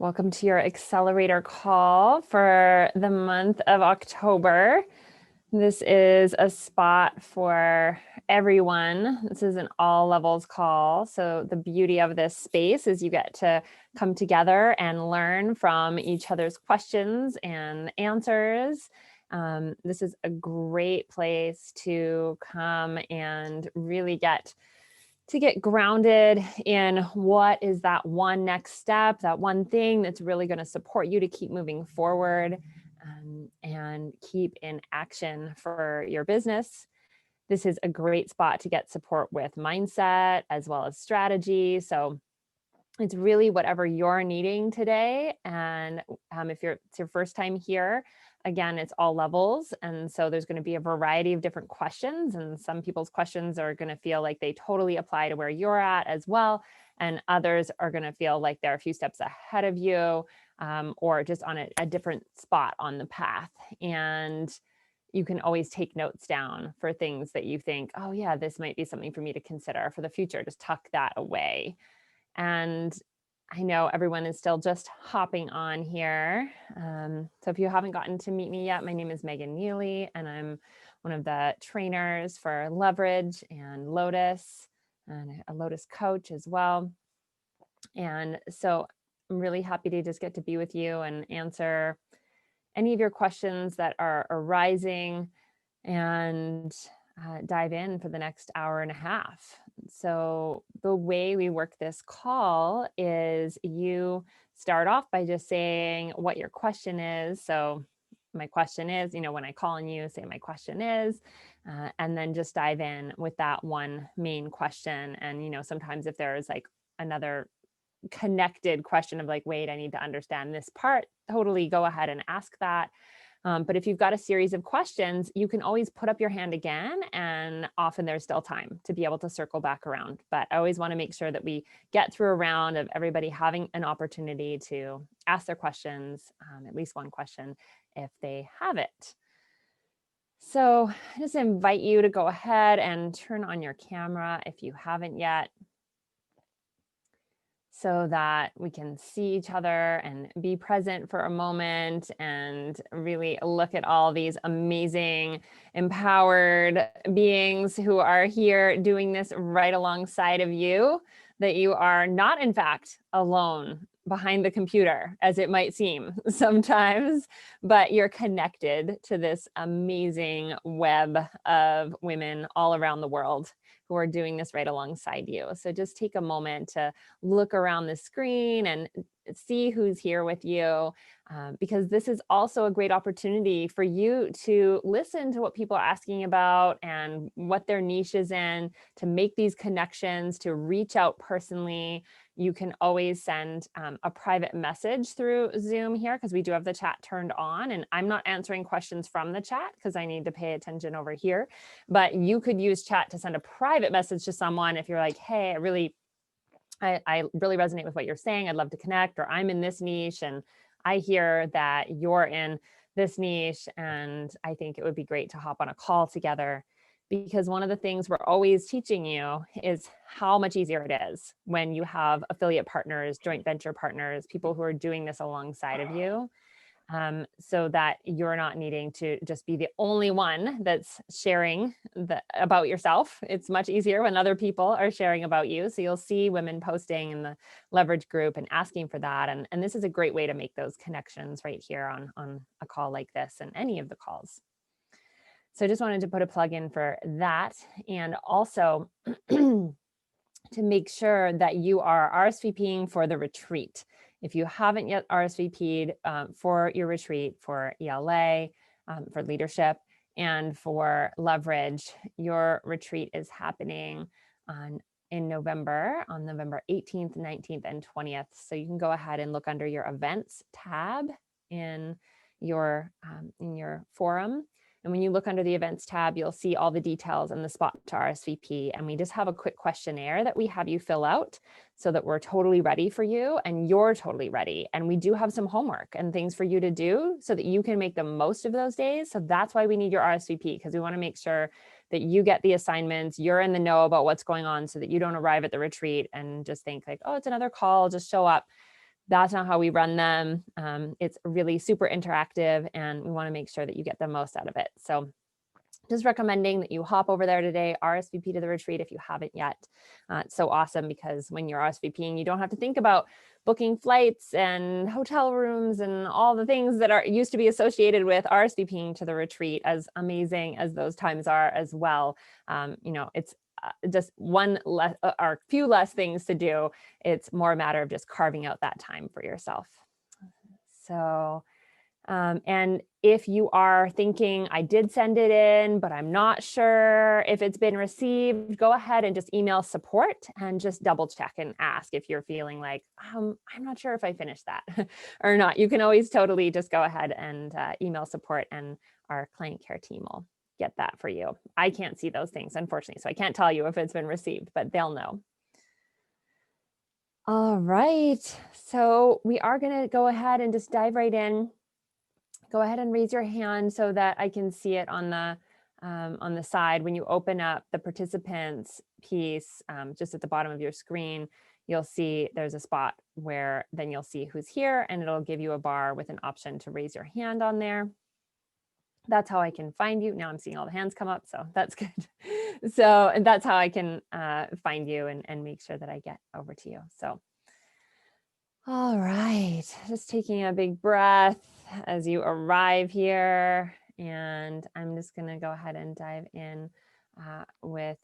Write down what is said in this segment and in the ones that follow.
Welcome to your Accelerator call for the month of October. This is a spot for everyone. This is an all levels call. So the beauty of this space is you get to come together and learn from each other's questions and answers. This is a great place to come and really get grounded in what is that one next step, that one thing that's really going to support you to keep moving forward and keep in action for your business. This is a great spot to get support with mindset as well as strategy. So it's really whatever you're needing today. And if it's your first time here, again, it's all levels. And so there's going to be a variety of different questions. And some people's questions are going to feel like they totally apply to where you're at as well. And others are going to feel like they're a few steps ahead of you or just on a different spot on the path. And you can always take notes down for things that you think, oh yeah, this might be something for me to consider for the future. Just tuck that away. And I know everyone is still just hopping on here. So if you haven't gotten to meet me yet, my name is Meghan Neeley, and I'm one of the trainers for Leverage and Lotus, and a Lotus coach as well. And so I'm really happy to just get to be with you and answer any of your questions that are arising and dive in for the next hour and a half. So the way we work this call is you start off by just saying what your question is. So my question is, when I call on you, say my question is, and then just dive in with that one main question. And, sometimes if there's like another connected question of like, wait, I need to understand this part, totally go ahead and ask that. But if you've got a series of questions, you can always put up your hand again, and often there's still time to be able to circle back around. But I always want to make sure that we get through a round of everybody having an opportunity to ask their questions, at least one question if they have it. So I just invite you to go ahead and turn on your camera if you haven't yet, so that we can see each other and be present for a moment and really look at all these amazing, empowered beings who are here doing this right alongside of you, that you are not, in fact, alone behind the computer, as it might seem sometimes, but you're connected to this amazing web of women all around the world who are doing this right alongside you. So just take a moment to look around the screen and see who's here with you, because this is also a great opportunity for you to listen to what people are asking about and what their niche is in, to make these connections, to reach out personally. You can always send a private message through Zoom here, because we do have the chat turned on, and I'm not answering questions from the chat because I need to pay attention over here. But you could use chat to send a private message to someone if you're like, hey, I really resonate with what you're saying. I'd love to connect, or I'm in this niche and I hear that you're in this niche, and I think it would be great to hop on a call together. Because one of the things we're always teaching you is how much easier it is when you have affiliate partners, joint venture partners, people who are doing this alongside of you. So that you're not needing to just be the only one that's sharing about yourself. It's much easier when other people are sharing about you. So you'll see women posting in the Leverage group and asking for that. And this is a great way to make those connections right here on a call like this and any of the calls. So I just wanted to put a plug in for that. And also to make sure that you are RSVPing for the retreat. If you haven't yet RSVP'd for your retreat for ELA, for leadership, and for Leverage, your retreat is happening in November, on November 18th, 19th, and 20th. So you can go ahead and look under your events tab in your forum. And when you look under the events tab, you'll see all the details and the spot to RSVP. And we just have a quick questionnaire that we have you fill out so that we're totally ready for you and you're totally ready. And we do have some homework and things for you to do so that you can make the most of those days. So that's why we need your RSVP, because we want to make sure that you get the assignments, you're in the know about what's going on, so that you don't arrive at the retreat and just think like, oh, it's another call, just show up. That's not how we run them. It's really super interactive, and we want to make sure that you get the most out of it. So just recommending that you hop over there today, RSVP to the retreat if you haven't yet. It's so awesome because when you're RSVPing, you don't have to think about booking flights and hotel rooms and all the things that are used to be associated with RSVPing to the retreat, as amazing as those times are as well. It's just one less or few less things to do. It's more a matter of just carving out that time for yourself. So and if you are thinking, I did send it in, but I'm not sure if it's been received, go ahead and just email support and just double check and ask if you're feeling like, I'm not sure if I finished that or not. You can always totally just go ahead and email support, and our client care team will get that for you. I can't see those things, unfortunately, so I can't tell you if it's been received, but they'll know. All right, so we are going to go ahead and just dive right in. Go ahead and raise your hand so that I can see it on the side. When you open up the participants piece, just at the bottom of your screen, you'll see there's a spot where then you'll see who's here, and it'll give you a bar with an option to raise your hand on there. That's how I can find you. Now I'm seeing all the hands come up, so that's good. So, and that's how I can find you and make sure that I get over to you. So, all right, just taking a big breath as you arrive here. And I'm just going to go ahead and dive in with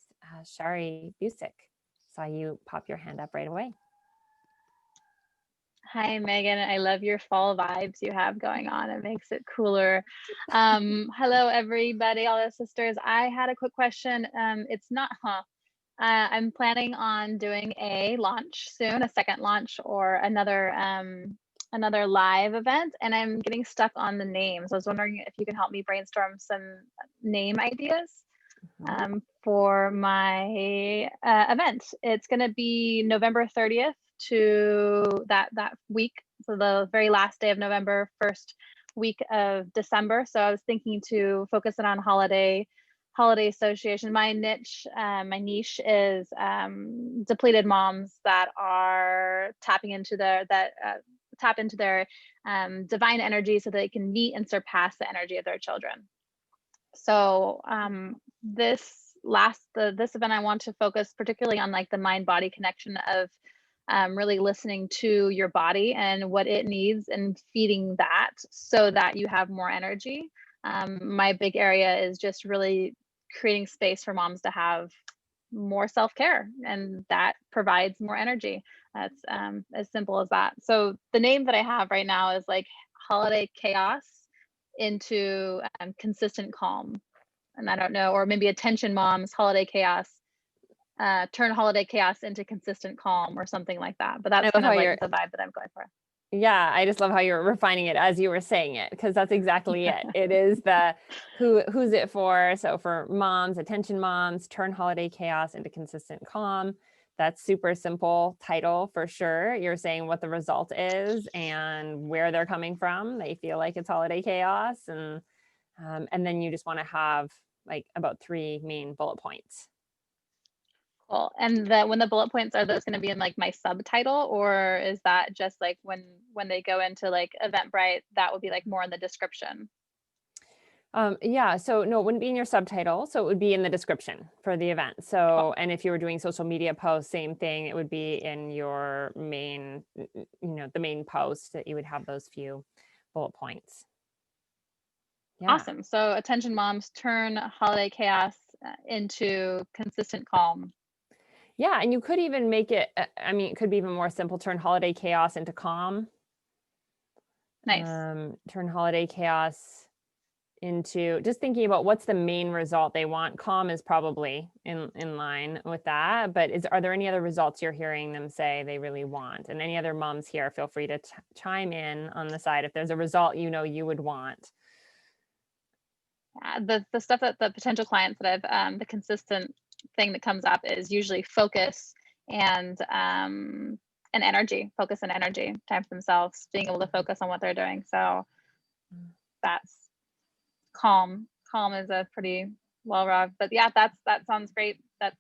Shari Busick. Saw you pop your hand up right away. Hi, Megan. I love your fall vibes you have going on. It makes it cooler. Hello, everybody, all the sisters. I had a quick question. I'm planning on doing a launch soon, a second launch or another live event, and I'm getting stuck on the names. I was wondering if you could help me brainstorm some name ideas for my event. It's going to be November 30th to that week, so the very last day of November, first week of December. So I was thinking to focus it on holiday association. My niche is depleted moms that are tap into their divine energy so they can meet and surpass the energy of their children. So this event, I want to focus particularly on like the mind body connection of really listening to your body and what it needs and feeding that so that you have more energy. My big area is just really creating space for moms to have more self-care, and that provides more energy. That's as simple as that. So the name that I have right now is like Holiday Chaos into Consistent Calm. And I don't know, or maybe Attention Moms, Holiday Chaos, turn holiday chaos into consistent calm or something like that. But that's kind of like the vibe that I'm going for. Yeah, I just love how you're refining it as you were saying it, because that's exactly it. It is the who's it for? So for moms, attention moms, turn holiday chaos into consistent calm. That's super simple title for sure. You're saying what the result is and where they're coming from. They feel like it's holiday chaos, and then you just want to have like about 3 main bullet points. Cool. And when the bullet points, are those going to be in like my subtitle, or is that just like when they go into like Eventbrite, that would be like more in the description? Yeah, so no, it wouldn't be in your subtitle. So it would be in the description for the event. So, cool. And if you were doing social media posts, same thing, it would be in your main, the main post that you would have those few bullet points. Yeah. Awesome. So attention moms, turn holiday chaos into consistent calm. Yeah, and you could even make it, it could be even more simple, turn holiday chaos into calm. Nice. Turn holiday chaos into just thinking about what's the main result they want. Calm is probably in line with that, but are there any other results you're hearing them say they really want? And any other moms here, feel free to chime in on the side if there's a result you would want. The stuff that the potential clients that I've the consistent thing that comes up is usually focus and energy, focus and energy, time for themselves, being able to focus on what they're doing. So that's calm is a pretty well robbed, but yeah, that sounds great. That's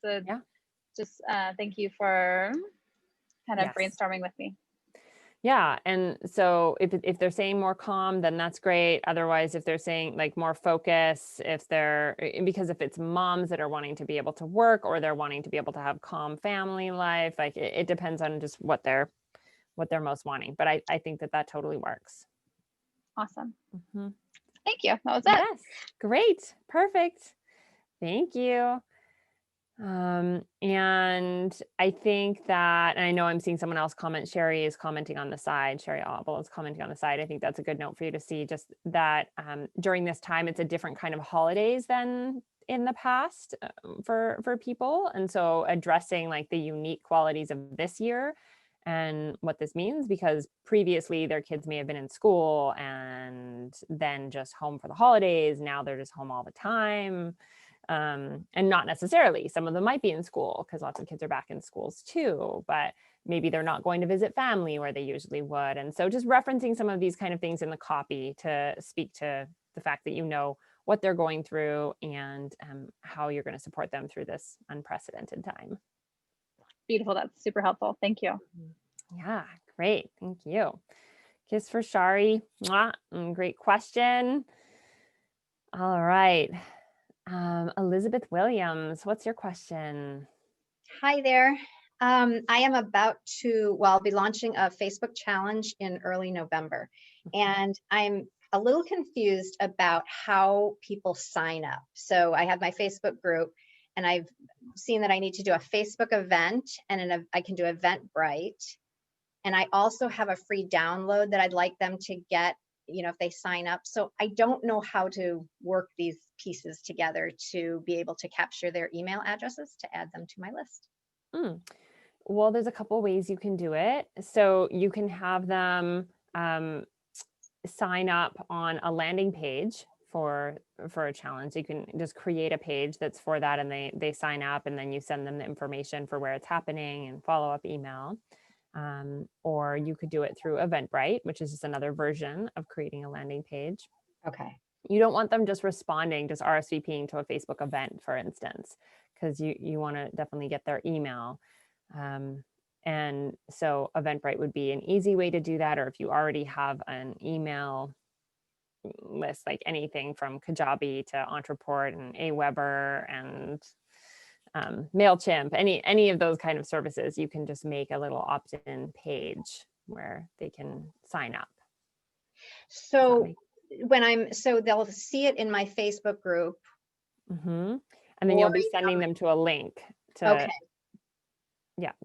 just thank you for kind of brainstorming with me. Yeah, and so if they're saying more calm, then that's great. Otherwise, if they're saying like more focus, if they're because if it's moms that are wanting to be able to work or they're wanting to be able to have calm family life, like it depends on just what they're most wanting. But I think that totally works. Awesome. Mhm. Thank you. That was it. Yes, great, perfect. Thank you. And I think that, and I know I'm seeing someone else comment, Sherry is commenting on the side, Sherry Auble is commenting on the side. I think that's a good note for you to see just that during this time, it's a different kind of holidays than in the past for people. And so addressing like the unique qualities of this year and what this means, because previously their kids may have been in school and then just home for the holidays. Now they're just home all the time, and not necessarily. Some of them might be in school because lots of kids are back in schools too, but maybe they're not going to visit family where they usually would. And so just referencing some of these kind of things in the copy to speak to the fact that you know what they're going through and how you're going to support them through this unprecedented time. Beautiful. That's super helpful. Thank you. Yeah, great. Thank you. Kiss for Shari. Mwah. Great question. All right. Elizabeth Williams, what's your question? Hi there. I am about to, well, I'll be launching a Facebook challenge in early November, and I'm a little confused about how people sign up. So I have my Facebook group, and I've seen that I need to do a Facebook event, and I can do Eventbrite. And I also have a free download that I'd like them to get, if they sign up. So I don't know how to work these pieces together to be able to capture their email addresses to add them to my list. Well, there's a couple ways you can do it. So you can have them sign up on a landing page for a challenge. You can just create a page that's for that, and they sign up, and then you send them the information for where it's happening and follow-up email. Or you could do it through Eventbrite, which is just another version of creating a landing page. Okay. You don't want them just responding, just RSVPing to a Facebook event, for instance, because you want to definitely get their email. And so Eventbrite would be an easy way to do that. Or if you already have an email list, like anything from Kajabi to Entreport and Aweber and MailChimp, any of those kind of services, you can just make a little opt-in page where they can sign up. So they'll see it in my Facebook group. Mm-hmm. And then you'll be sending them to a link to,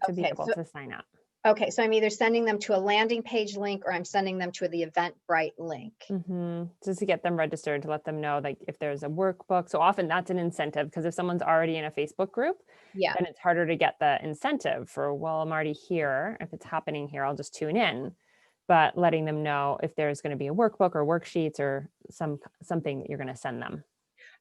to be able to sign up. Okay, so I'm either sending them to a landing page link or I'm sending them to the Eventbrite link. Just to get them registered, to let them know like if there's a workbook. So often that's an incentive, because if someone's already in a Facebook group, then it's harder to get the incentive for, well, I'm already here. If it's happening here, I'll just tune in. But letting them know if there's going to be a workbook or worksheets or something that you're going to send them.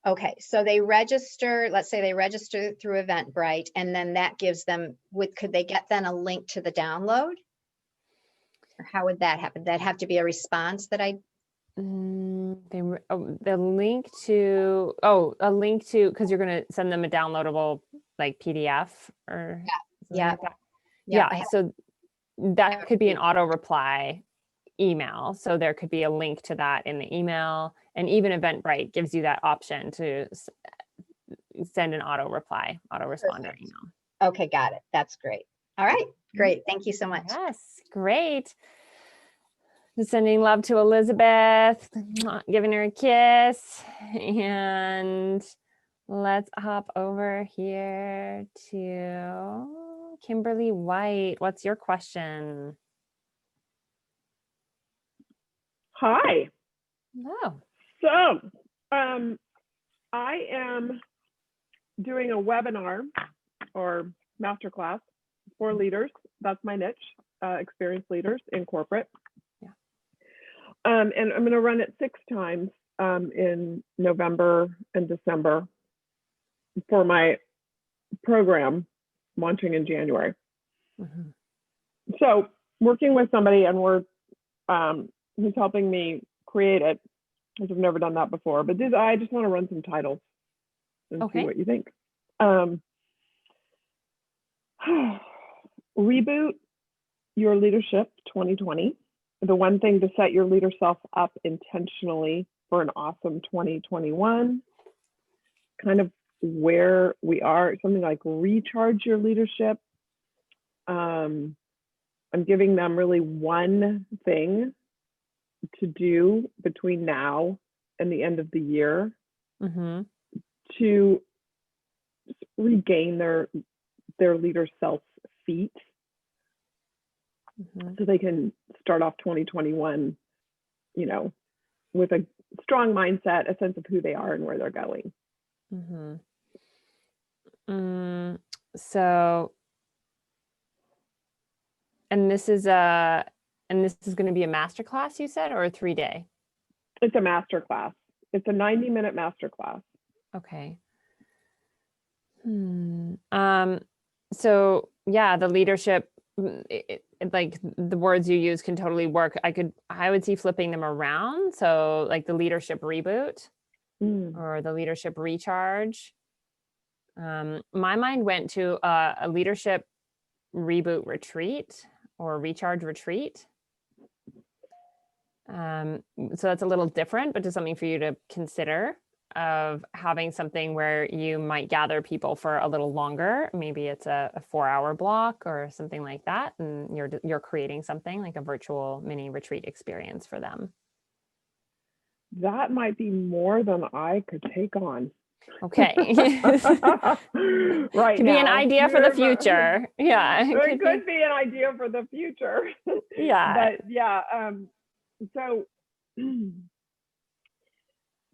Okay, so they register, let's say they register through Eventbrite, and then that gives them, could they get then a link to the download? Or how would that happen? That'd have to be a response that I... the link to, a link to, because you're going to send them a downloadable like PDF or yeah. So that could be an auto reply email. So there could be a link to that in the email, and even Eventbrite gives you that option to send an auto responder email. Okay, got it. That's great. All right, great. Thank you so much. Yes, great. Just sending love to Elizabeth, giving her a kiss, and let's hop over here to Kimberly White. What's your question? Hi. Hello. So, I am doing a webinar or masterclass for leaders. That's my niche, experienced leaders in corporate. Yeah. And I'm going to run it 6 times in November and December for my program launching in January. So, working with somebody, and we're who's helping me create it, because I've never done that before, but I just want to run some titles and see what you think. Reboot, your leadership 2020. The one thing to set your leader self up intentionally for an awesome 2021. Kind of where we are, something like recharge your leadership. I'm giving them really one thing to do between now and the end of the year to regain their leader self feet, so they can start off 2021, you know, with a strong mindset, a sense of who they are and where they're going. So, and this is going to be a masterclass, you said, or a 3-day? It's a masterclass. It's a 90-minute masterclass. Okay. So yeah, the leadership, like the words you use can totally work. I would see flipping them around. So like the leadership reboot or the leadership recharge. My mind went to a leadership reboot retreat or recharge retreat. So that's a little different, but just something for you to consider, of having something where you might gather people for a little longer. Maybe it's a 4-hour block or something like that, and you're creating something like a virtual mini retreat experience for them. That might be more than I could take on. Okay. Right. Could be an idea for the future. Yeah. It could be an idea for the future. Yeah. But yeah, so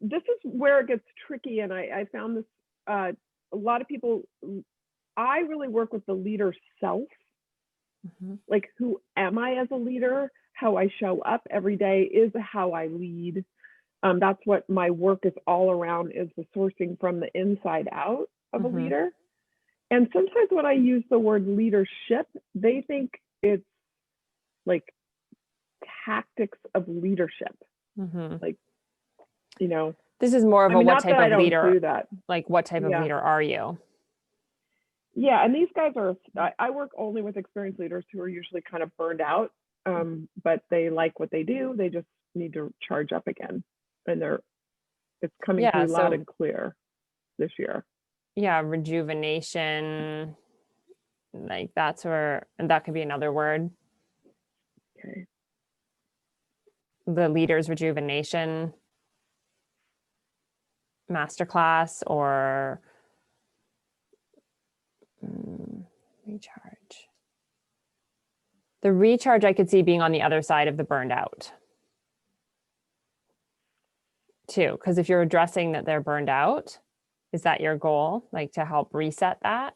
this is where it gets tricky. And I found this, a lot of people, I really work with the leader self. Like, who am I as a leader? How I show up every day is how I lead. That's what my work is all around, is the sourcing from the inside out of a leader. And sometimes when I use the word leadership, they think it's like tactics of leadership. Like, you know, this is more of a what type of leader, do that. Like what type of leader are you? Yeah, and these guys are, I work only with experienced leaders who are usually kind of burned out, but they like what they do. They just need to charge up again. And it's coming through loud and clear this year. Yeah, rejuvenation, like that's where, and that could be another word. Okay. The leader's rejuvenation masterclass, or recharge. The recharge I could see being on the other side of the burned out too, because if you're addressing that they're burned out, is that your goal, like to help reset that?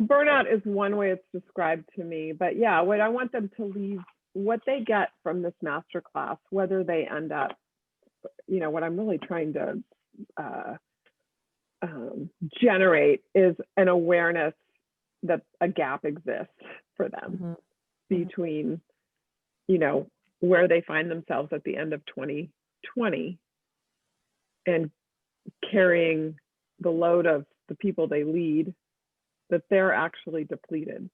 Burnout is one way it's described to me, but yeah, what I want them to leave, what they get from this masterclass, whether they end up, you know, what I'm really trying to generate is an awareness that a gap exists for them between, you know, where they find themselves at the end of 2020 and carrying the load of the people they lead, that they're actually depleted.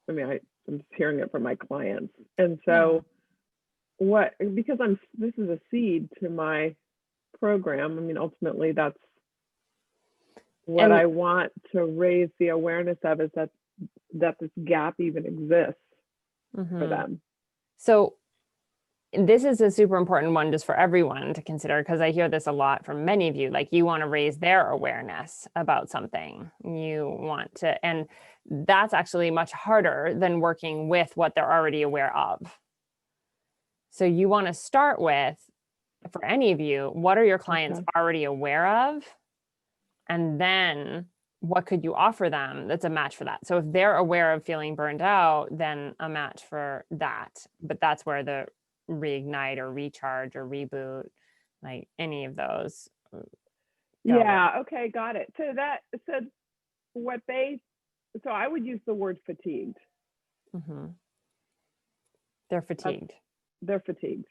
I mean, I'm just hearing it from my clients. And so because this is a seed to my program. I mean, ultimately that's what I want to raise the awareness of, is that this gap even exists for them. So this is a super important one just for everyone to consider, because I hear this a lot from many of you. Like, you want to raise their awareness about something. You want to, and that's actually much harder than working with what they're already aware of. So you want to start with, for any of you, what are your clients already aware of? And then what could you offer them that's a match for that? So if they're aware of feeling burned out, then a match for that. But that's where the reignite or recharge or reboot, like any of those. Yeah. Okay. Got it. So so I would use the word fatigued. They're fatigued. They're fatigued.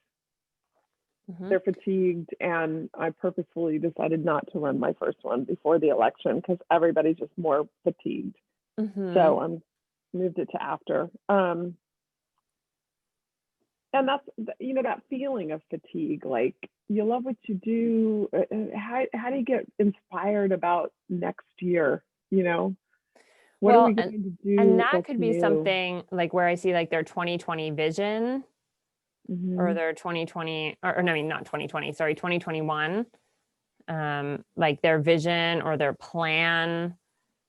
They're fatigued, and I purposefully decided not to run my first one before the election because everybody's just more fatigued. So I'm moved it to after. And that's, you know, that feeling of fatigue, like you love what you do. How do you get inspired about next year? You know, what are we going to do? And that could be something like where I see like their 2020 vision or their 2020, or no, I mean, not 2020, sorry, 2021, like their vision or their plan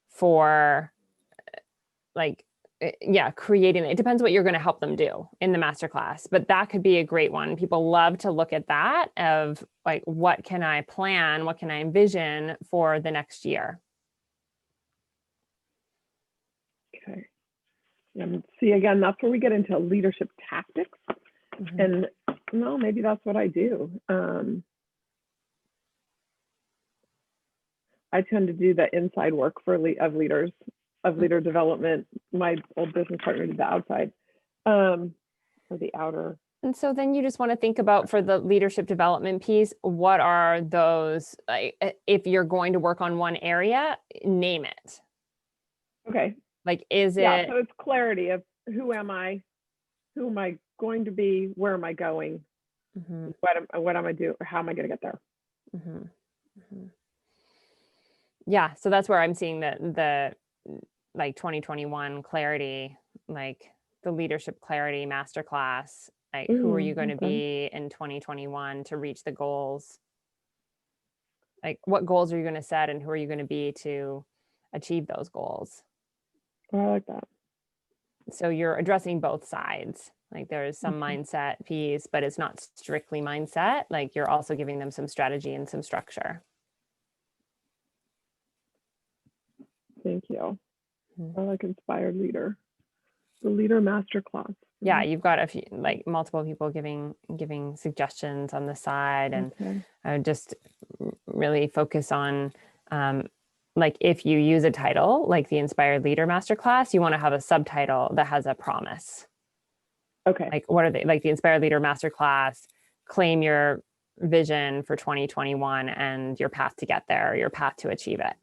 for like, yeah, creating it. It depends what you're going to help them do in the masterclass, but that could be a great one. People love to look at that of like, what can I plan? What can I envision for the next year? Okay. And see, again, that's where we get into leadership tactics. And no, maybe that's what I do. I tend to do the inside work for leader development. My old business partner did the outside, or the outer. And so then you just want to think about, for the leadership development piece, what are those, like, if you're going to work on one area, name it. Okay. Like, is Yeah, it? so it's clarity of who am I going to be, where am I going, what am I doing, how am I going to get there? Yeah, so that's where I'm seeing the like 2021 clarity, like the leadership clarity masterclass. Like, who are you going to be in 2021 to reach the goals? Like, what goals are you going to set, and who are you going to be to achieve those goals? Oh, I like that. So you're addressing both sides. Like, there's some mindset piece, but it's not strictly mindset. Like, you're also giving them some strategy and some structure. Thank you. I like inspired leader. The leader masterclass. Yeah, you've got a few, like multiple people giving suggestions on the side, and I would just really focus on, like, if you use a title like the Inspired Leader Masterclass, you want to have a subtitle that has a promise. Okay. Like, what are they? Like the Inspired Leader Masterclass, claim your vision for 2021 and your path to get there, your path to achieve it.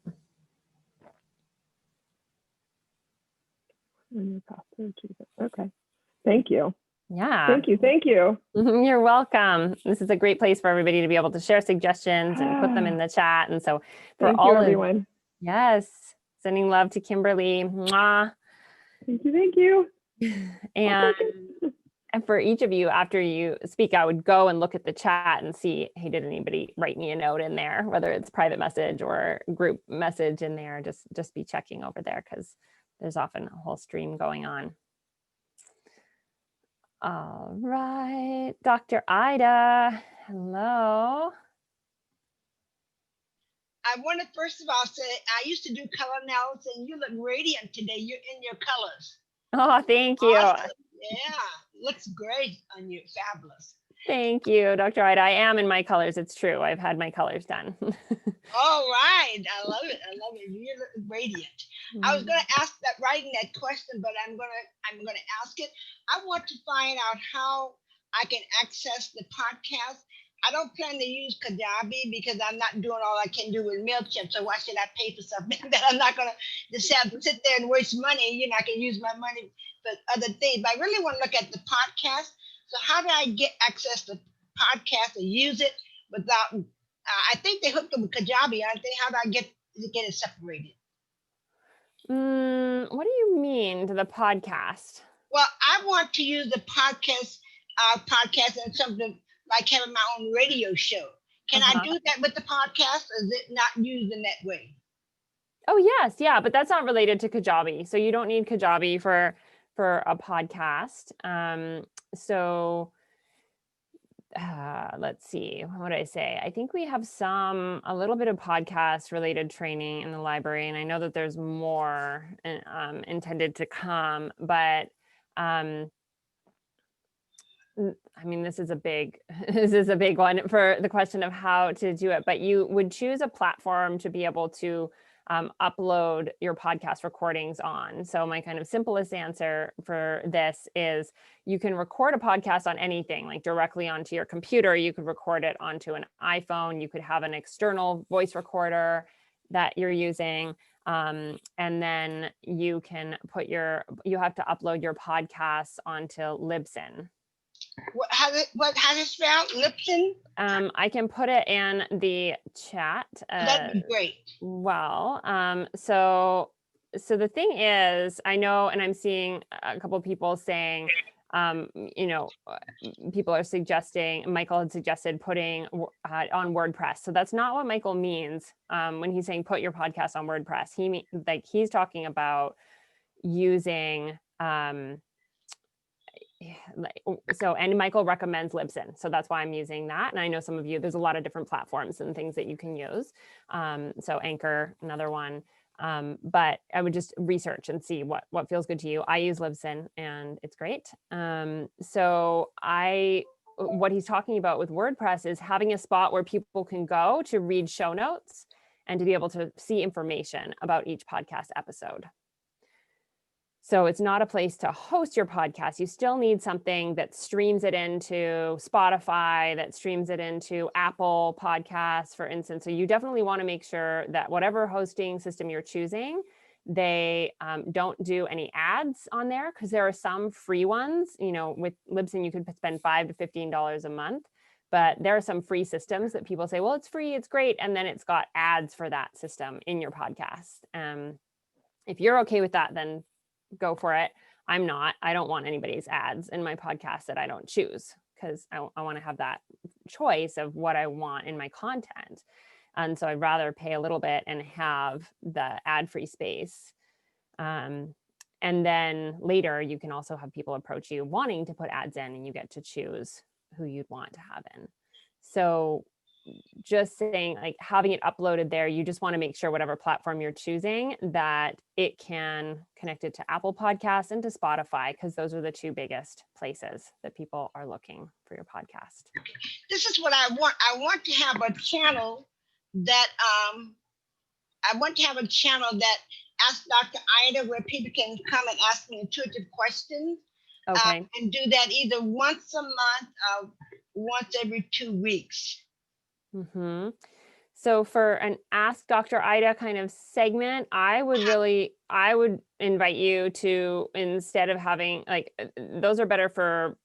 And your path to achieve it. Okay. Thank you. Yeah. Thank you. You're welcome. This is a great place for everybody to be able to share suggestions and put them in the chat. And so for Thank all you, everyone. Yes. Sending love to Kimberly. Mwah. Thank you. And for each of you, after you speak, I would go and look at the chat and see, hey, did anybody write me a note in there, whether it's private message or group message in there, just be checking over there, because there's often a whole stream going on. All right, Dr. Ida, hello. I want to first of all say, I used to do color analysis, and you look radiant today. You're in your colors. Oh, thank you. Awesome. Yeah, looks great on you. Fabulous. Thank you, Dr. Ida. I am in my colors. It's true. I've had my colors done. All right. I love it. You look radiant. I was going to ask that, writing that question, but I'm going to ask it. I want to find out how I can access the podcast. I don't plan to use Kajabi because I'm not doing all I can do with MailChimp. So why should I pay for something that I'm not going to just have to sit there and waste money? You know, I can use my money for other things. But I really want to look at the podcast. So how do I get access to podcast and use it without, I think they hooked up with Kajabi, aren't they? How do I get it separated? What do you mean to the podcast? Well, I want to use the podcast and something like having my own radio show. Can I do that with the podcast, or is it not used in that way? Oh, yes. Yeah. But that's not related to Kajabi. So you don't need Kajabi for a podcast. So let's see, what would I say? I think we have a little bit of podcast related training in the library. And I know that there's more intended to come, but I mean, this is a big one for the question of how to do it, but you would choose a platform to be able to upload your podcast recordings on. So my kind of simplest answer for this is you can record a podcast on anything, like directly onto your computer. You could record it onto an iPhone. You could have an external voice recorder that you're using. And then you can you have to upload your podcasts onto Libsyn. How to spell Lipton? I can put it in the chat. That'd be great. So the thing is, I know, and I'm seeing a couple of people saying, people are suggesting, Michael had suggested putting on WordPress. So that's not what Michael means when he's saying put your podcast on WordPress. He's talking about using, and Michael recommends Libsyn. So that's why I'm using that. And I know some of you, there's a lot of different platforms and things that you can use. So Anchor, another one. But I would just research and see what feels good to you. I use Libsyn and it's great. What he's talking about with WordPress is having a spot where people can go to read show notes and to be able to see information about each podcast episode. So it's not a place to host your podcast. You still need something that streams it into Spotify, that streams it into Apple Podcasts, for instance. So you definitely want to make sure that whatever hosting system you're choosing, they don't do any ads on there, because there are some free ones. With Libsyn, you could spend $5 to $15 a month, but there are some free systems that people say, well, it's free, it's great. And then it's got ads for that system in your podcast. If you're okay with that, then go for it. I'm not. I don't want anybody's ads in my podcast that I don't choose, because I want to have that choice of what I want in my content. And so I'd rather pay a little bit and have the ad-free space. And then later you can also have people approach you wanting to put ads in, and you get to choose who you'd want to have in. So just saying, like, having it uploaded there, you just want to make sure whatever platform you're choosing, that it can connect it to Apple Podcasts and to Spotify, because those are the two biggest places that people are looking for your podcast. This is what I want. I want to have a channel that asks Dr. Ida, where people can come and ask me intuitive questions. Okay. And do that either once a month or once every 2 weeks. Mm-hmm. So for an Ask Dr. Ida kind of segment, I would invite you to, instead of having, like, those are better for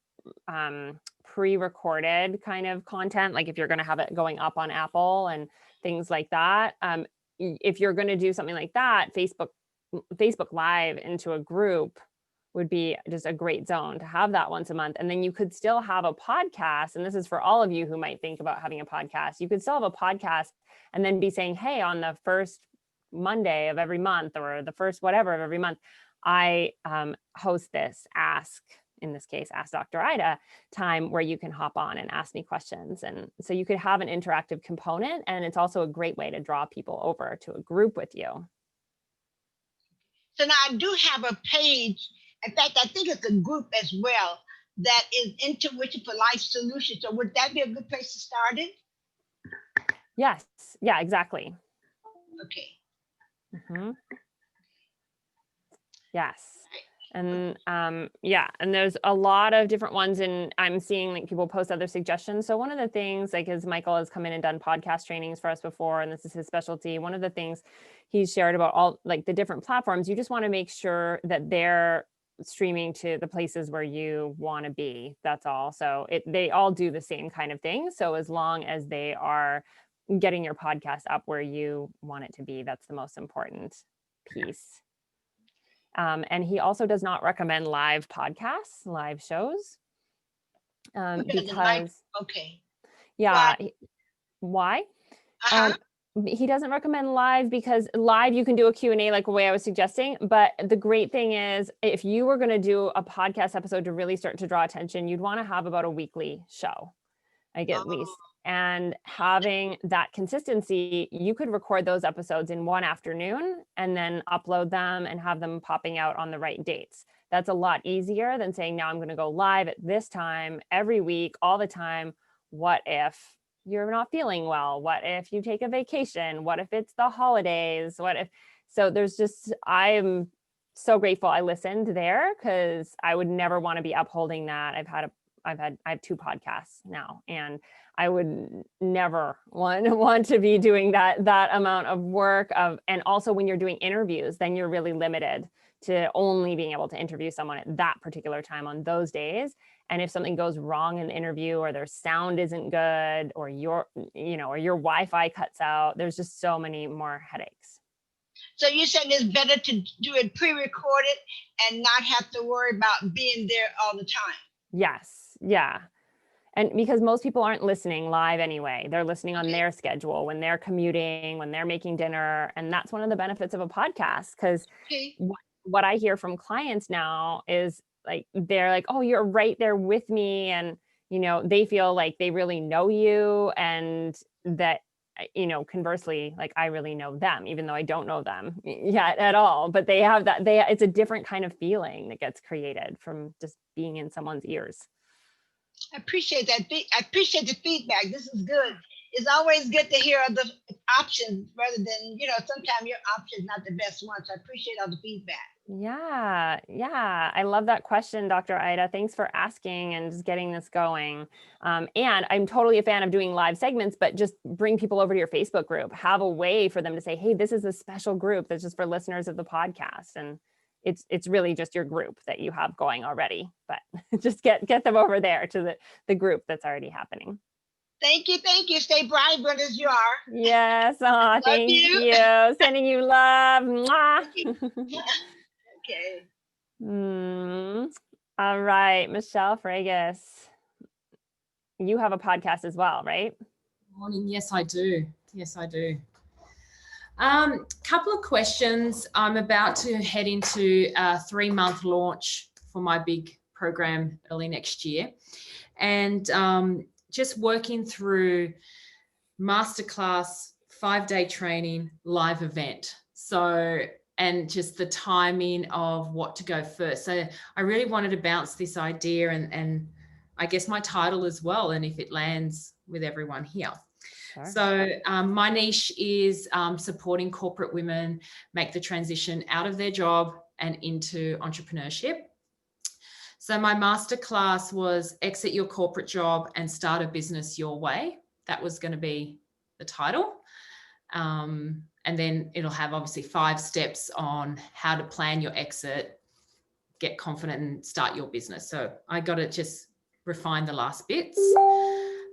pre-recorded kind of content, like if you're going to have it going up on Apple and things like that. If you're going to do something like that, Facebook Live into a group would be just a great zone to have that once a month. And then you could still have a podcast. And this is for all of you who might think about having a podcast. You could still have a podcast and then be saying, hey, on the first Monday of every month, or the first whatever of every month, I host this in this case, Ask Dr. Ida time, where you can hop on and ask me questions. And so you could have an interactive component, and it's also a great way to draw people over to a group with you. So now I do have a page. In fact, I think it's a group as well, that is Intuition for Life Solutions. So would that be a good place to start it? Yes. Yeah, exactly. Okay. Mm-hmm. Yes. And and there's a lot of different ones, and I'm seeing like people post other suggestions. So one of the things, like, as Michael has come in and done podcast trainings for us before, and this is his specialty, one of the things he's shared about all, like, the different platforms, you just want to make sure that they're streaming to the places where you want to be. That's all. So they all do the same kind of thing. So as long as they are getting your podcast up where you want it to be, that's the most important piece. And he also does not recommend live podcasts, live shows, because okay. Yeah. Why? He doesn't recommend live because live you can do a Q&A like the way I was suggesting. But the great thing is, if you were going to do a podcast episode to really start to draw attention, you'd want to have about a weekly show, like at least. And having that consistency, you could record those episodes in one afternoon and then upload them and have them popping out on the right dates. That's a lot easier than saying, now I'm going to go live at this time every week, all the time. What if you're not feeling well? What if you take a vacation? What if it's the holidays? So there's just, I'm so grateful I listened there, because I would never want to be upholding that. I've had I have 2 podcasts now, and I would never want to be doing that amount of work and also when you're doing interviews, then you're really limited to only being able to interview someone at that particular time on those days. And if something goes wrong in the interview, or their sound isn't good, or your Wi-Fi cuts out, there's just so many more headaches. So you're saying it's better to do it pre-recorded and not have to worry about being there all the time? Yes. Yeah. And because most people aren't listening live anyway, they're listening on their schedule, when they're commuting, when they're making dinner. And that's one of the benefits of a podcast, because what I hear from clients now is like, they're like, oh, you're right there with me. And, they feel like they really know you, and that, conversely, like I really know them, even though I don't know them yet at all, but they have that, it's a different kind of feeling that gets created from just being in someone's ears. I appreciate that. I appreciate the feedback. This is good. It's always good to hear other options rather than, sometimes your option is not the best one. So I appreciate all the feedback. Yeah. I love that question, Dr. Ida. Thanks for asking and just getting this going. And I'm totally a fan of doing live segments, but just bring people over to your Facebook group. Have a way for them to say, hey, this is a special group that's just for listeners of the podcast. And it's really just your group that you have going already, but just get them over there to the group that's already happening. Thank you. Stay vibrant as you are. Yes. Oh, thank you. Sending you love. Mwah. Okay. All right, Michelle Fragus, you have a podcast as well, right? Morning. Yes, I do. Couple of questions. I'm about to head into a 3-month launch for my big program early next year, and just working through masterclass, 5-day training, live event. And just the timing of what to go first. So I really wanted to bounce this idea and I guess my title as well, and if it lands with everyone here. Sure. So my niche is supporting corporate women make the transition out of their job and into entrepreneurship. So my masterclass was Exit Your Corporate Job and Start a Business Your Way. That was going to be the title. And then it'll have obviously 5 steps on how to plan your exit, get confident and start your business. So I got to just refine the last bits.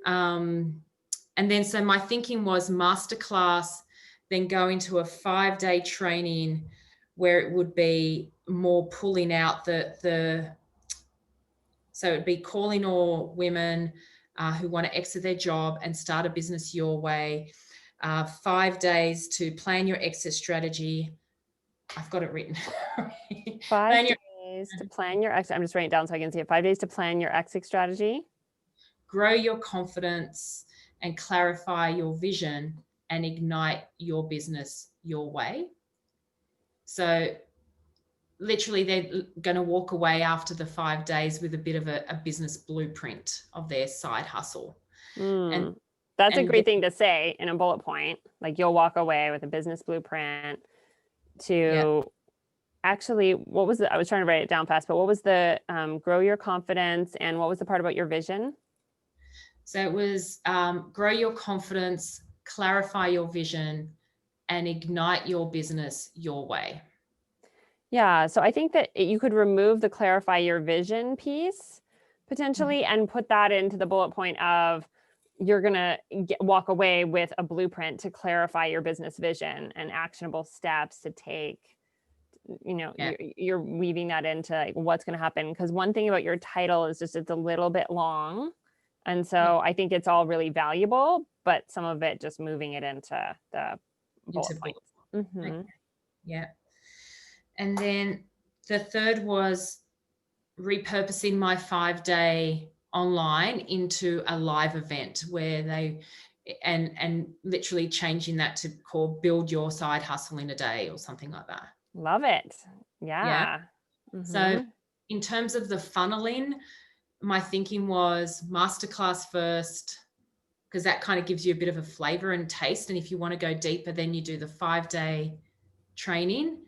And then, so my thinking was masterclass, then go into a 5-day training where it would be more pulling out so it'd be calling all women who want to exit their job and start a business your way. 5 days to plan your exit strategy. I've got it written. 5 days to plan your exit. I'm just writing it down so I can see it. 5 days to plan your exit strategy. Grow your confidence and clarify your vision and ignite your business your way. So literally they're going to walk away after the 5 days with a bit of a business blueprint of their side hustle. And that's a great thing to say in a bullet point. Like you'll walk away with a business blueprint to actually, what was I was trying to write it down fast, but what was the grow your confidence and what was the part about your vision? So it was grow your confidence, clarify your vision, and ignite your business your way. Yeah. So I think that you could remove the clarify your vision piece potentially and put that into the bullet point of you're going to walk away with a blueprint to clarify your business vision and actionable steps to take. You're weaving that into like what's going to happen. Because one thing about your title is just it's a little bit long. And so I think it's all really valuable, but some of it just moving it into the bullet points. Okay. Yeah. And then the third was repurposing my 5-day online into a live event where they and literally changing that to call build your side hustle in a day or something like that. Love it. Yeah. So in terms of the funneling, my thinking was masterclass first, because that kind of gives you a bit of a flavor and taste. And if you want to go deeper, then you do the 5-day training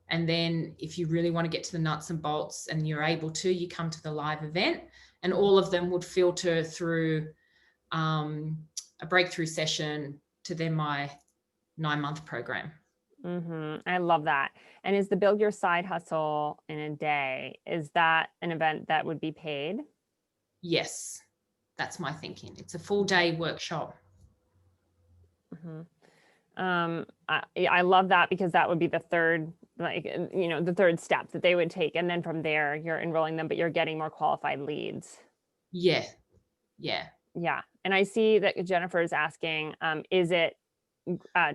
And then if you really want to get to the nuts and bolts and you're able to, you come to the live event, and all of them would filter through a breakthrough session to then my 9-month program. I love that. And is the Build Your Side Hustle in a Day, is that an event that would be paid? Yes, that's my thinking. It's a full day workshop. I love that, because that would be the third, the third step that they would take. And then from there, you're enrolling them, but you're getting more qualified leads. Yeah. And I see that Jennifer is asking, is it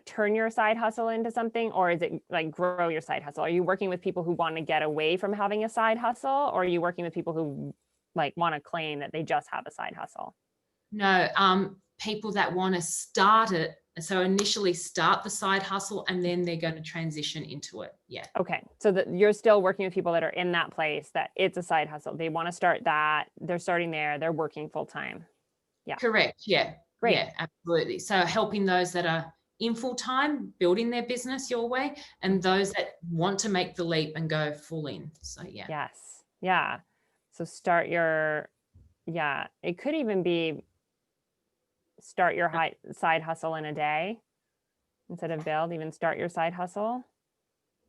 turn your side hustle into something, or is it like grow your side hustle? Are you working with people who want to get away from having a side hustle, or are you working with people who like want to claim that they just have a side hustle? No, people that want to start it. So initially start the side hustle, and then they're going to transition into it. Yeah. Okay. So that you're still working with people that are in that place that it's a side hustle. They want to start that. They're starting there. They're working full time. Yeah. Correct. Yeah. Great. Yeah, absolutely. So helping those that are in full time, building their business your way, and those that want to make the leap and go full in. So yeah. Yes. Yeah. So start your, it could even be start your side hustle in a day instead of build, even start your side hustle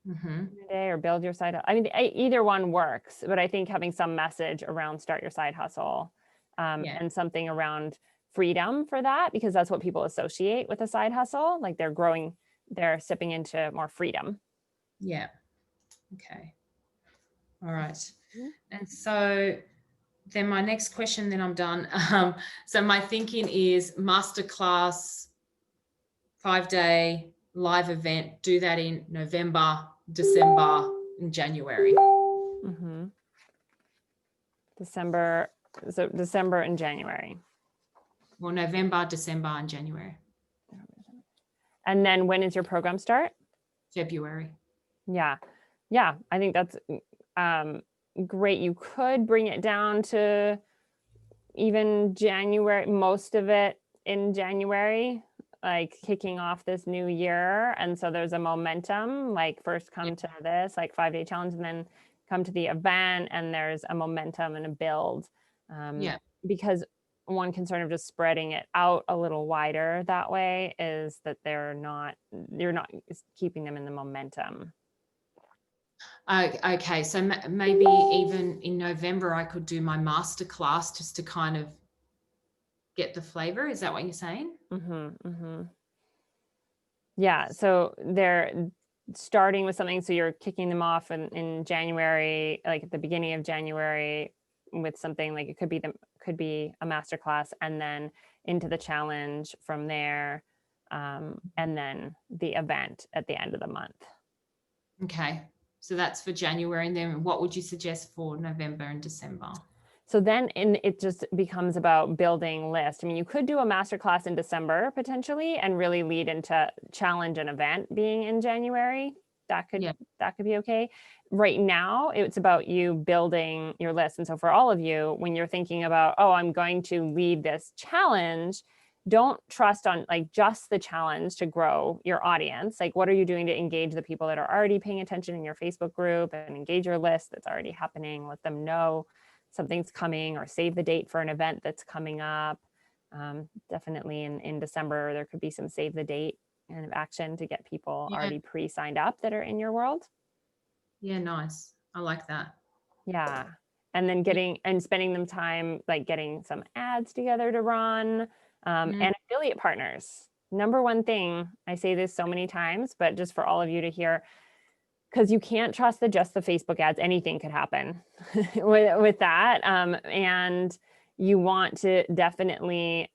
in a day, or build your side. I mean, either one works, but I think having some message around start your side hustle and something around freedom for that, because that's what people associate with a side hustle. Like they're stepping into more freedom. Yeah. Okay. All right. And so then my next question, then I'm done. So my thinking is masterclass, 5-day live event, do that in November, December, and January. December and January. Well, November, December, and January. And then when is your program start? February. Yeah. I think that's great. You could bring it down to even January, most of it in January, like kicking off this new year. And so there's a momentum, like first come to this like 5-day challenge, and then come to the event, and there's a momentum and a build. Because one concern of just spreading it out a little wider that way is that you're not keeping them in the momentum. Okay, so maybe even in November I could do my masterclass just to kind of get the flavor. Is that what you're saying? Yeah, so they're starting with something, so you're kicking them off in January, like at the beginning of January, with something like it could be a masterclass, and then into the challenge from there, and then the event at the end of the month. Okay, so that's for January. And then what would you suggest for November and December? So then it just becomes about building list. I mean, you could do a masterclass in December potentially and really lead into challenge and event being in January. That could be okay. Right now, it's about you building your list. And so for all of you, when you're thinking about, oh, I'm going to lead this challenge, don't trust on like just the challenge to grow your audience. Like, what are you doing to engage the people that are already paying attention in your Facebook group, and engage your list that's already happening? Let them know something's coming, or save the date for an event that's coming up. Definitely in December, there could be some save the date kind of action to get people already pre-signed up that are in your world. Yeah, nice. I like that. Yeah. And then spending them time, like getting some ads together to run, and affiliate partners. Number one thing, I say this so many times, but just for all of you to hear, because you can't trust just the Facebook ads. Anything could happen with that. And you want to definitely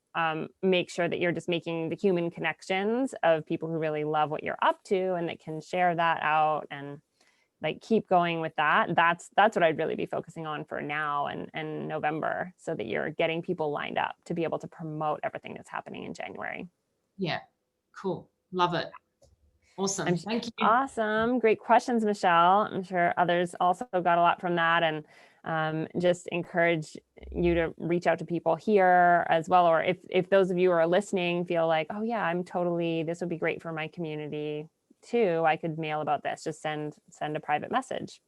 make sure that you're just making the human connections of people who really love what you're up to and that can share that out, and like keep going with that. That's what I'd really be focusing on for now and November, so that you're getting people lined up to be able to promote everything that's happening in January. Yeah, cool. Love it. Awesome. Thank you. Awesome. Great questions, Michelle. I'm sure others also got a lot from that, and just encourage you to reach out to people here as well. Or if those of you who are listening feel like, oh yeah, this would be great for my community, too, I could mail about this. Just send a private message.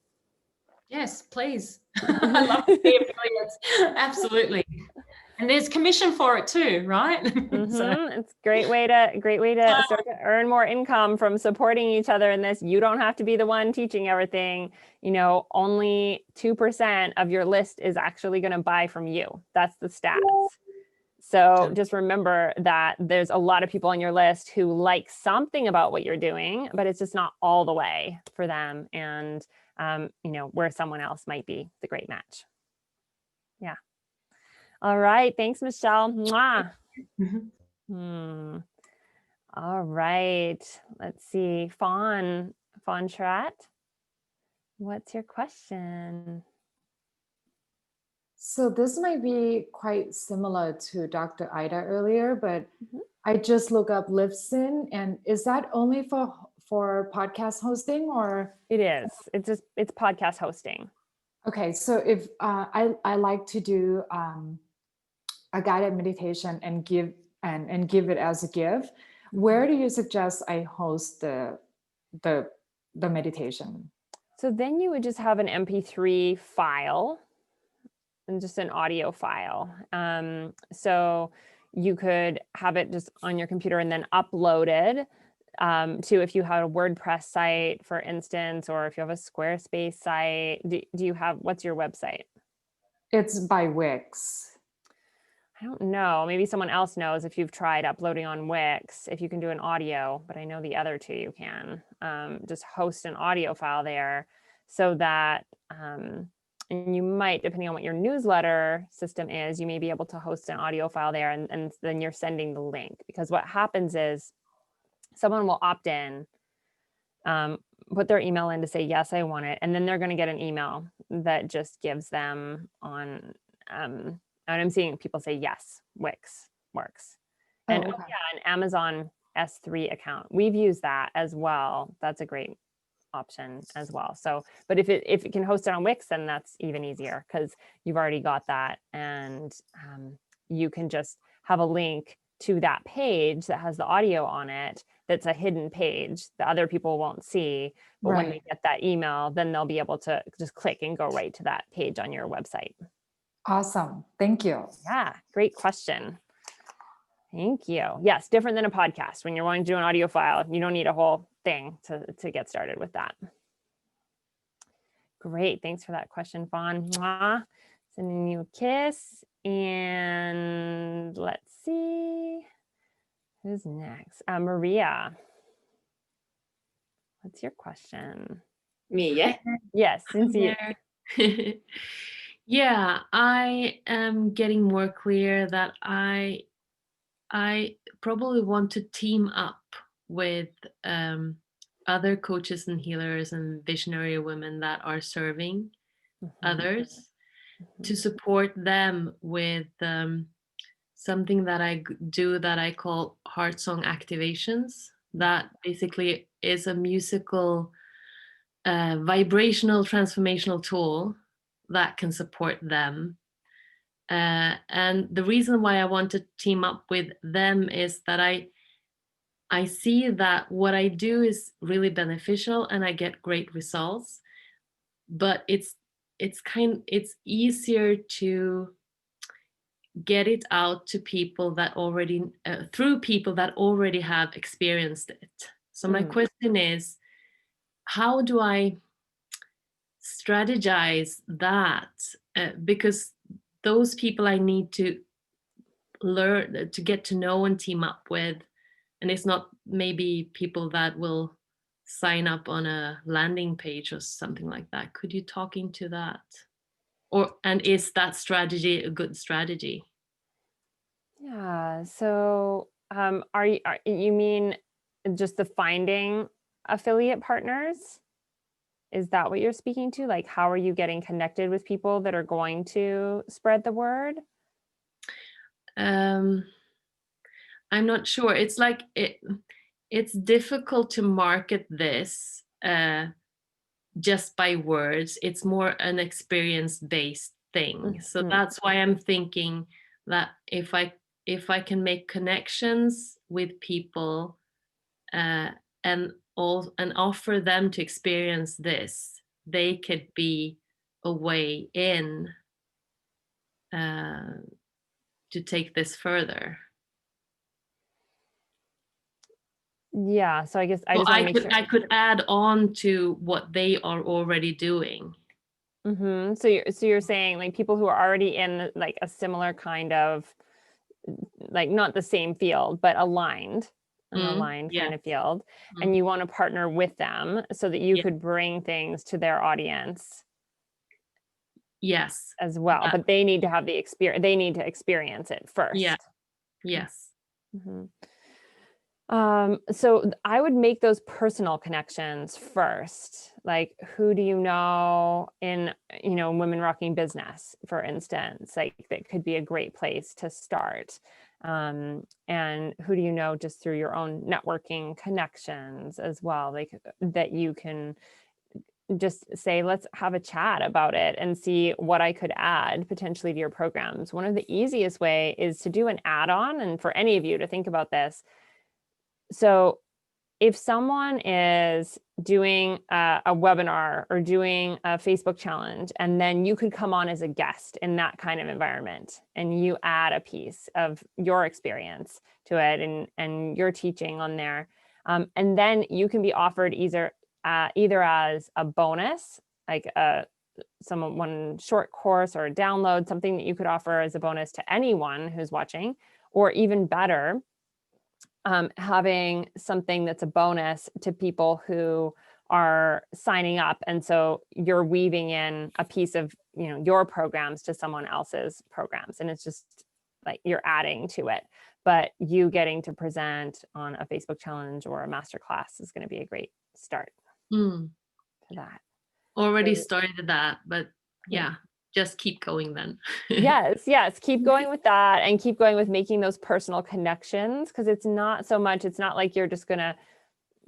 Yes, please. I love to see affiliates. Absolutely. And there's commission for it too, right? So It's a great way to start to earn more income from supporting each other in this. You don't have to be the one teaching everything. Only 2% of your list is actually going to buy from you. That's the stats. So just remember that there's a lot of people on your list who like something about what you're doing, but it's just not all the way for them. And, where someone else might be the great match. Yeah. All right. Thanks, Michelle. Mwah. All right. Let's see. Fawn Charat, what's your question? So this might be quite similar to Dr. Ida earlier, but I just look up Libsyn, and is that only for podcast hosting, or? It is. It's podcast hosting. Okay, so if I like to do a guided meditation and give it as a gift, where do you suggest I host the meditation? So then you would just have an MP3 file and just an audio file. So you could have it just on your computer and then uploaded to, if you have a WordPress site, for instance, or if you have a Squarespace site. Do you have, what's your website? It's by Wix. I don't know. Maybe someone else knows if you've tried uploading on Wix, if you can do an audio, but I know the other two you can. Just host an audio file there so that, and you might, depending on what your newsletter system is, you may be able to host an audio file there, and then you're sending the link. Because what happens is someone will opt in, put their email in to say, yes, I want it. And then they're going to get an email that just gives them on, and I'm seeing people say, yes, Wix works. And okay. an Amazon S3 account. We've used that as well. That's a great option as well. So, but if it can host it on Wix, then that's even easier, because you've already got that, and you can just have a link to that page that has the audio on it. That's a hidden page that other people won't see, but when they get that email, then they'll be able to just click and go right to that page on your website. Awesome. Thank you. Yeah, great question. Thank you. Yes, different than a podcast. When you're wanting to do an audio file, you don't need a whole thing to get started with that. Great. Thanks for that question, Fawn. Mwah. Sending you a kiss. And let's see. Who's next? Maria. What's your question? Me, yeah? Yes, since you. Yeah, I am getting more clear that I probably want to team up with other coaches and healers and visionary women that are serving others, to support them with something that I do that I call heart song activations. That basically is a musical vibrational transformational tool that can support them. And the reason why I want to team up with them is that I see that what I do is really beneficial and I get great results, but it's easier to get it out to people that already through people that already have experienced it. So my question is, how do I strategize that? Because those people I need to learn to get to know and team up with, and it's not maybe people that will sign up on a landing page or something like that. Could you talk into that? And is that strategy a good strategy? Yeah. So are you mean just the finding affiliate partners? Is that what you're speaking to? Like, how are you getting connected with people that are going to spread the word? I'm not sure. It's like it's difficult to market this just by words. It's more an experience-based thing. So that's why I'm thinking that if I can make connections with people and all and offer them to experience this, they could be a way in to take this further. Yeah. So I guess I So just want to make sure. I could add on to what they are already doing. Mm-hmm. So you're saying like people who are already in like a similar kind of, like not the same field, but aligned, an aligned kind of field, and you want to partner with them so that you could bring things to their audience. Yes. As well, but they need to have the experience. They need to experience it first. Yeah. Yes. Mm-hmm. So I would make those personal connections first. Like, who do you know in, women rocking business, for instance, like that could be a great place to start. And who do you know just through your own networking connections as well, like that you can just say, let's have a chat about it and see what I could add potentially to your programs. One of the easiest way is to do an add-on, and for any of you to think about this. So if someone is doing a webinar or doing a Facebook challenge, and then you could come on as a guest in that kind of environment, and you add a piece of your experience to it and your teaching on there, and then you can be offered either as a bonus, like one short course or a download, something that you could offer as a bonus to anyone who's watching, or even better, having something that's a bonus to people who are signing up. And so you're weaving in a piece of, your programs to someone else's programs. And it's just like you're adding to it, but you getting to present on a Facebook challenge or a masterclass is going to be a great start to that. Already started that, but yeah, just keep going then. Yes, keep going with that, and keep going with making those personal connections, because it's not like you're just gonna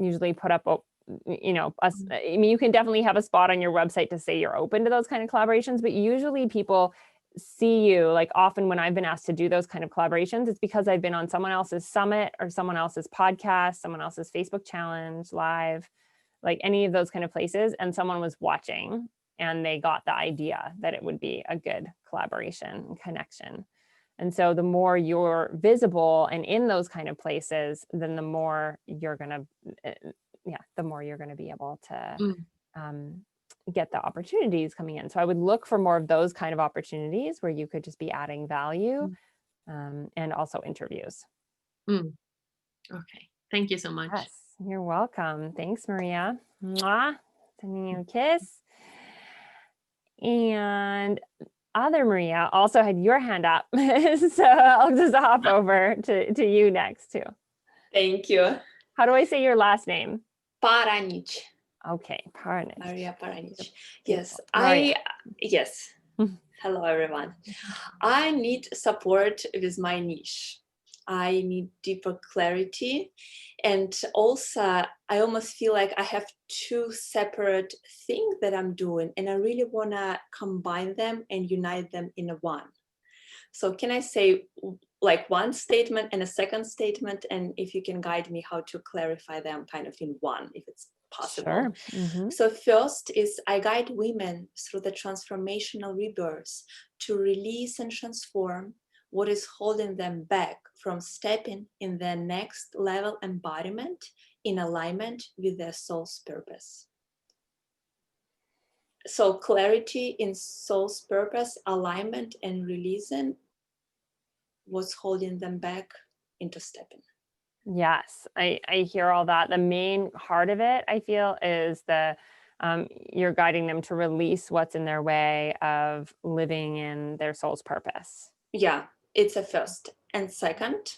usually put up you can definitely have a spot on your website to say you're open to those kind of collaborations, but usually people see you, like often when I've been asked to do those kind of collaborations, it's because I've been on someone else's summit or someone else's podcast, someone else's Facebook challenge live, like any of those kind of places, and someone was watching and they got the idea that it would be a good collaboration and connection. And so the more you're visible and in those kind of places, then the more you're going to be able to get the opportunities coming in. So I would look for more of those kind of opportunities where you could just be adding value, and also interviews. Okay. Thank you so much. Yes, you're welcome. Thanks, Maria. Mwah. Sending you a kiss. And other Maria also had your hand up. So I'll just hop over to you next too. Thank you. How do I say your last name? Paranic. Okay, Paranic. Maria Paranic. Yes, Maria. yes. Hello, everyone. I need support with my niche. I need deeper clarity. And also, I almost feel like I have two separate things that I'm doing, and I really want to combine them and unite them in one. So can I say like one statement and a second statement, and if you can guide me how to clarify them kind of in one, if it's possible. Sure. So first is I guide women through the transformational rebirth to release and transform what is holding them back from stepping in their next level embodiment in alignment with their soul's purpose. So clarity in soul's purpose, alignment, and releasing what's holding them back into stepping. Yes, I hear all that. The main heart of it, I feel, is you're guiding them to release what's in their way of living in their soul's purpose. Yeah, it's a first. And second,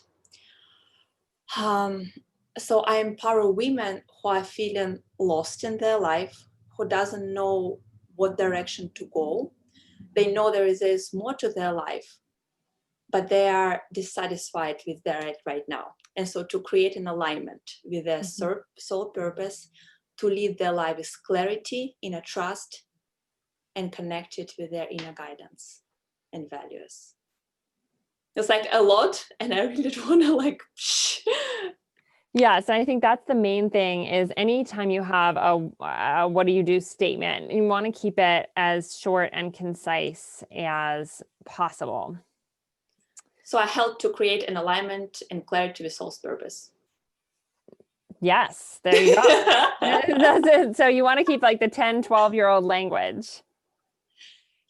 so I empower women who are feeling lost in their life, who doesn't know what direction to go. They know there is more to their life, but they are dissatisfied with their life right now. And so to create an alignment with their soul purpose, to lead their life with clarity, inner trust, and connected with their inner guidance and values. It's like a lot, and I really don't want to Yes, I think that's the main thing is anytime you have a what do you do statement, you want to keep it as short and concise as possible. So I help to create an alignment and clarity with soul's purpose. Yes, there you go. That's it. So you want to keep like the 10, 12-year-old language.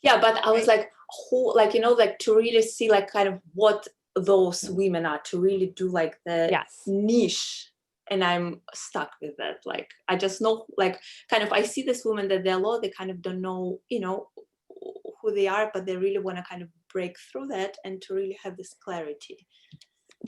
Yeah, but I was like, who, like, you know, like to really see like kind of what those women are, to really do like the niche. And I'm stuck with that. Like, I just know, like, kind of, I see this woman that they're low, they kind of don't know, you know, who they are, but they really want to kind of break through that and to really have this clarity.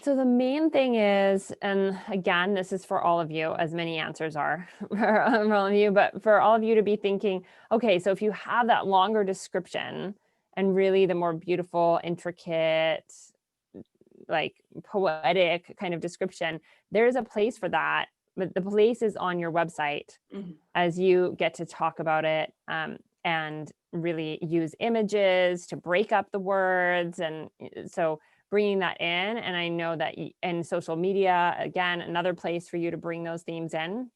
So the main thing is, and again, this is for all of you, as many answers are for all of you, but for all of you to be thinking, okay, so if you have that longer description and really the more beautiful, intricate, like poetic kind of description, there is a place for that, but the place is on your website as you get to talk about it and really use images to break up the words. And so bringing that in, and I know that in social media, again, another place for you to bring those themes in.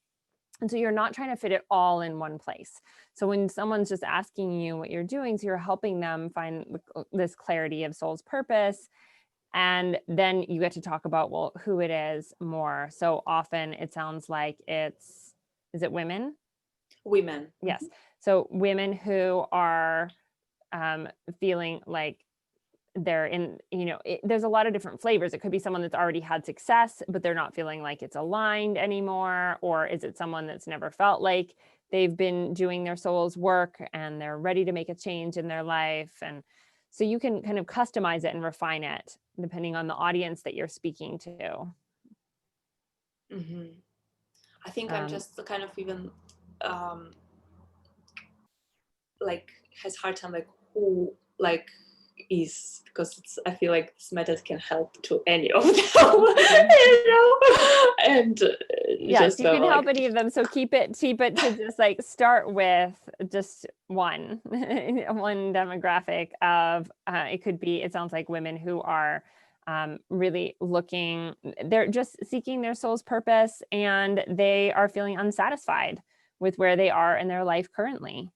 And so you're not trying to fit it all in one place. So when someone's just asking you what you're doing, so you're helping them find this clarity of soul's purpose. And then you get to talk about, well, who it is more. So often it sounds like is it women? Women. Yes. So women who are feeling like they're in, you know, there's a lot of different flavors. It could be someone that's already had success, but they're not feeling like it's aligned anymore. Or is it someone that's never felt like they've been doing their soul's work and they're ready to make a change in their life? And so you can kind of customize it and refine it depending on the audience that you're speaking to. I think I'm just kind of even like has hard time like who like is, because it's, I feel like this method can help to any of them, you know, and yes, you can help any of them. So keep it to just like start with just one demographic of it could be, it sounds like women who are really looking, they're just seeking their soul's purpose and they are feeling unsatisfied with where they are in their life currently.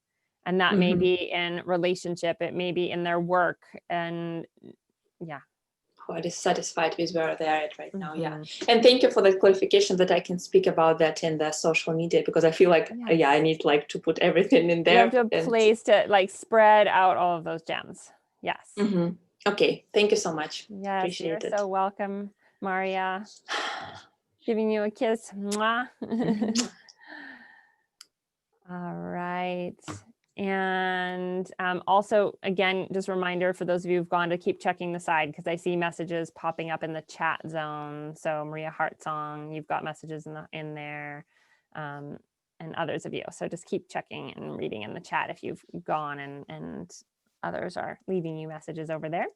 And that may be in relationship, it may be in their work, and yeah. Who are dissatisfied with where they are at right now, yeah. And thank you for the clarification that I can speak about that in the social media, because I feel like, yeah, I need like to put everything in there. You have a place to like spread out all of those gems. Yes. Okay, thank you so much. Yes, appreciate you're it. so welcome, Maria. Giving you a kiss. Mwah. All right. And also, again, just a reminder for those of you who've gone to keep checking the side, because I see messages popping up in the chat zone. So Maria Hartsong, you've got messages in there, and others of you. So just keep checking and reading in the chat if you've gone and others are leaving you messages over there.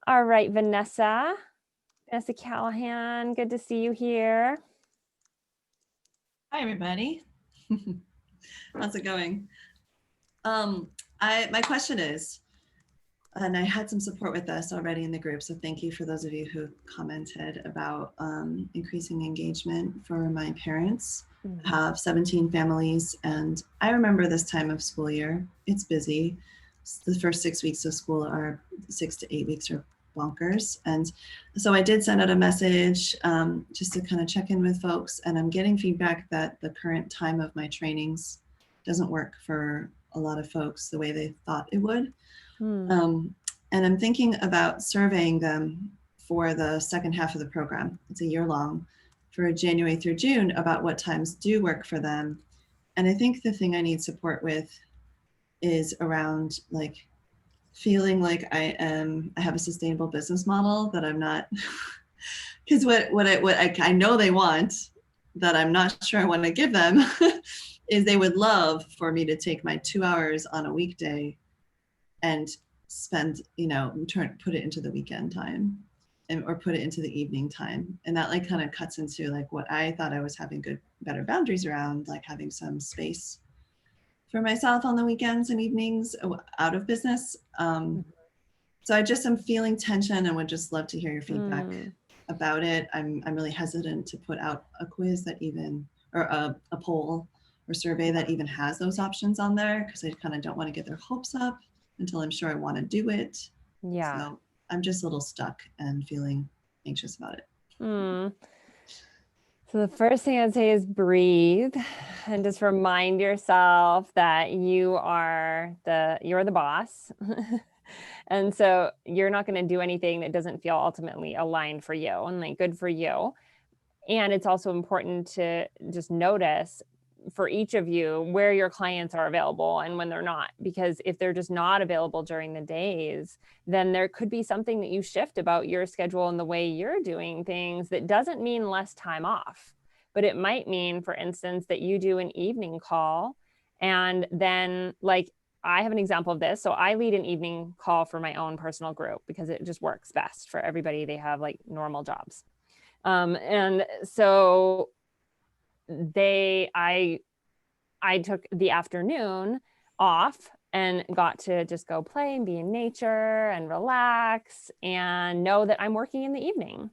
All right, Vanessa Callahan, good to see you here. Hi, everybody. How's it going? My question is, and I had some support with this already in the group, so thank you for those of you who commented about increasing engagement for my parents. I have 17 families, and I remember this time of school year. It's busy. The first 6 weeks of school are 6 to 8 weeks are bonkers. And so I did send out a message just to kind of check in with folks, and I'm getting feedback that the current time of my trainings doesn't work for a lot of folks the way they thought it would. And I'm thinking about surveying them for the second half of the program. It's a year long, for January through June, about what times do work for them. And I think the thing I need support with is around like feeling like I have a sustainable business model, that I'm not, because what I know they want, that I'm not sure I want to give them, is they would love for me to take my 2 hours on a weekday and spend, put it into the weekend time, or put it into the evening time. And that like kind of cuts into like what I thought I was having better boundaries around, like having some space for myself on the weekends and evenings out of business. So I just am feeling tension and would just love to hear your feedback. about it. I'm really hesitant to put out a quiz that even, or a poll or survey that even has those options on there, because I kind of don't want to get their hopes up until I'm sure I want to do it. Yeah. So I'm just a little stuck and feeling anxious about it. So the first thing I'd say is breathe and just remind yourself that you're the boss. And so you're not going to do anything that doesn't feel ultimately aligned for you and like good for you. And it's also important to just notice for each of you where your clients are available and when they're not, because if they're just not available during the days, then there could be something that you shift about your schedule and the way you're doing things that doesn't mean less time off, but it might mean, for instance, that you do an evening call. And then like, I have an example of this. So I lead an evening call for my own personal group because it just works best for everybody. They have like normal jobs. And so I took the afternoon off and got to just go play and be in nature and relax and know that I'm working in the evening.